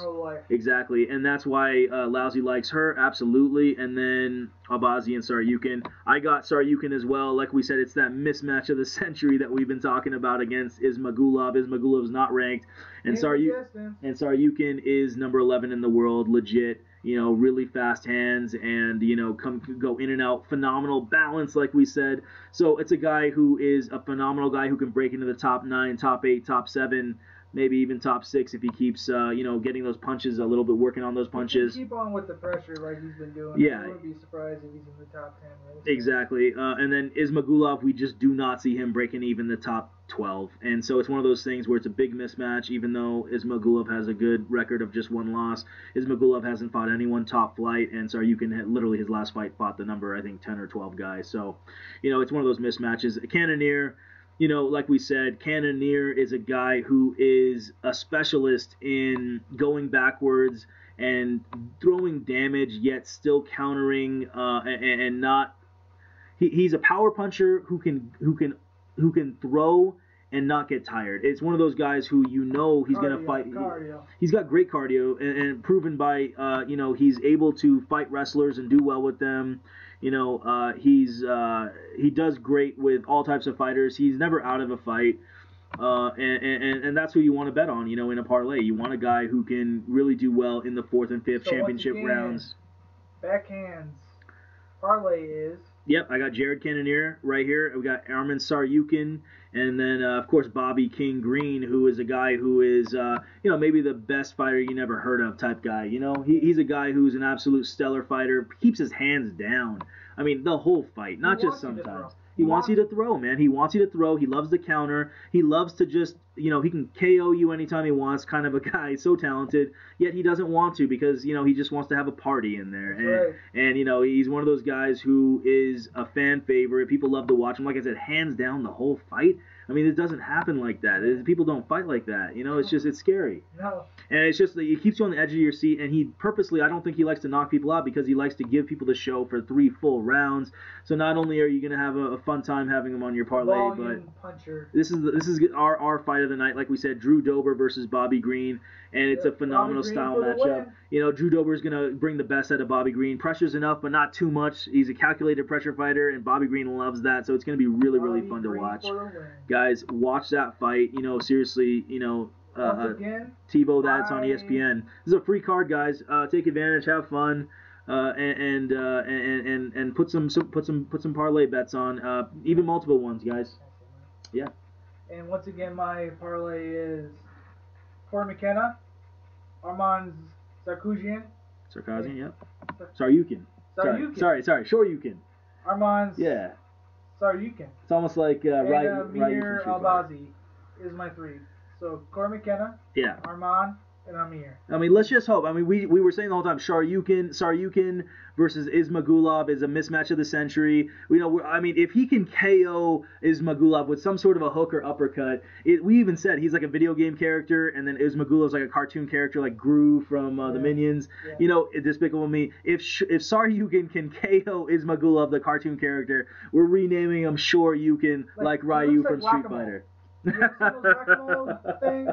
Exactly, and that's why Lousy likes her, absolutely. And then Albazi and Saryukin. I got Saryukin as well. Like we said, it's that mismatch of the century that we've been talking about against Ismagulov. Ismagulov's not ranked, and Saryukin is number 11 in the world, legit. You know, really fast hands and, you know, go in and out. Phenomenal balance, like we said. So it's a guy who is a phenomenal guy who can break into the top 9, top 8, top 7, maybe even top 6 if he keeps, you know, getting those punches a little bit, working on those punches. Keep on with the pressure like he's been doing. Yeah. I wouldn't be surprised if he's in the top 10. Right? Exactly. And then Ismagulov, we just do not see him breaking even the top 12. And so it's one of those things where it's a big mismatch, even though Ismagulov has a good record of just one loss. Ismagulov hasn't fought anyone top flight, and Saryukin, literally his last fight, fought the number, I think, 10 or 12 guys. So, you know, it's one of those mismatches. Cannonier, you know, like we said, Cannonier is a guy who is a specialist in going backwards and throwing damage, yet still countering and not. He's a power puncher who can throw and not get tired. It's one of those guys who you know he's going to fight. He's got great cardio and proven by, you know, he's able to fight wrestlers and do well with them. You know, he does great with all types of fighters. He's never out of a fight. And that's who you want to bet on, you know, in a parlay. You want a guy who can really do well in the 4th and 5th championship rounds. Backhands. Parlay is... Yep, I got Jared Cannonier right here. We got Arman Saryukin, and then, of course, Bobby King Green, who is a guy who is, you know, maybe the best fighter you never heard of type guy. You know, he's a guy who's an absolute stellar fighter, keeps his hands down. I mean, the whole fight, not just sometimes. He wants you to throw, man. He wants you to throw. He loves the counter. He loves to just, you know, he can KO you anytime he wants, kind of a guy. He's so talented, yet he doesn't want to because, you know, he just wants to have a party in there. And you know, he's one of those guys who is a fan favorite. People love to watch him. Like I said, hands down the whole fight. I mean, it doesn't happen like that. People don't fight like that. You know, it's just, it's scary. No. And it's just that it keeps you on the edge of your seat. And he purposely, I don't think he likes to knock people out because he likes to give people the show for 3 full rounds. So not only are you going to have a fun time having him on your parlay, but this is our fight of the night. Like we said, Drew Dober versus Bobby Green. And it's a phenomenal style matchup. You know, Drew Dober is going to bring the best out of Bobby Green. Pressure's enough, but not too much. He's a calculated pressure fighter, and Bobby Green loves that. So it's going to be really, really fun to watch. Guys, watch that fight. You know, seriously, you know, TiVo that's on ESPN. This is a free card, guys. Take advantage, have fun, and put some parlay bets on, even multiple ones, guys. Yeah. And once again, my parlay is Corey McKenna, Arman Sarkisian. Sarkisian, yep. Saryukin. Sorry, Shoryukin. Arman's. Yeah. Saryukin. It's almost like Mir Albazi is my 3. So Corey McKenna. Yeah. Arman And Amir. I mean, let's just hope. I mean, we were saying the whole time, Saryukin versus Ismagulov is a mismatch of the century. I mean, if he can KO Ismagulov with some sort of a hook or uppercut, we even said he's like a video game character, and then Ismagulov's like a cartoon character, like Gru from the Minions. Yeah. Despicable Me. If Saryukin can KO Ismagulov, the cartoon character, we're renaming him Shoryukin, like Ryu from Street Fighter. You ever seen those whack-a-mole things?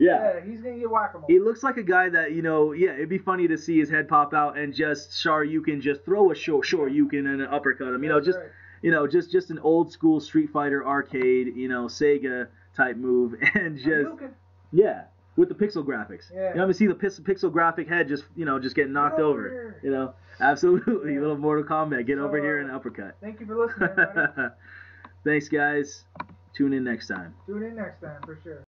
Yeah, he's going to get whack-a-mole. He looks like a guy that, it'd be funny to see his head pop out and just Saryukin just throw a Shoryukin and an uppercut him. Just an old school Street Fighter arcade, Sega type move, and just with the pixel graphics. Yeah. You see the pixel graphic head just getting knocked over. Absolutely. A little Mortal Kombat. Get over here and uppercut. Thank you for listening, everybody. Thanks, guys. Tune in next time. For sure.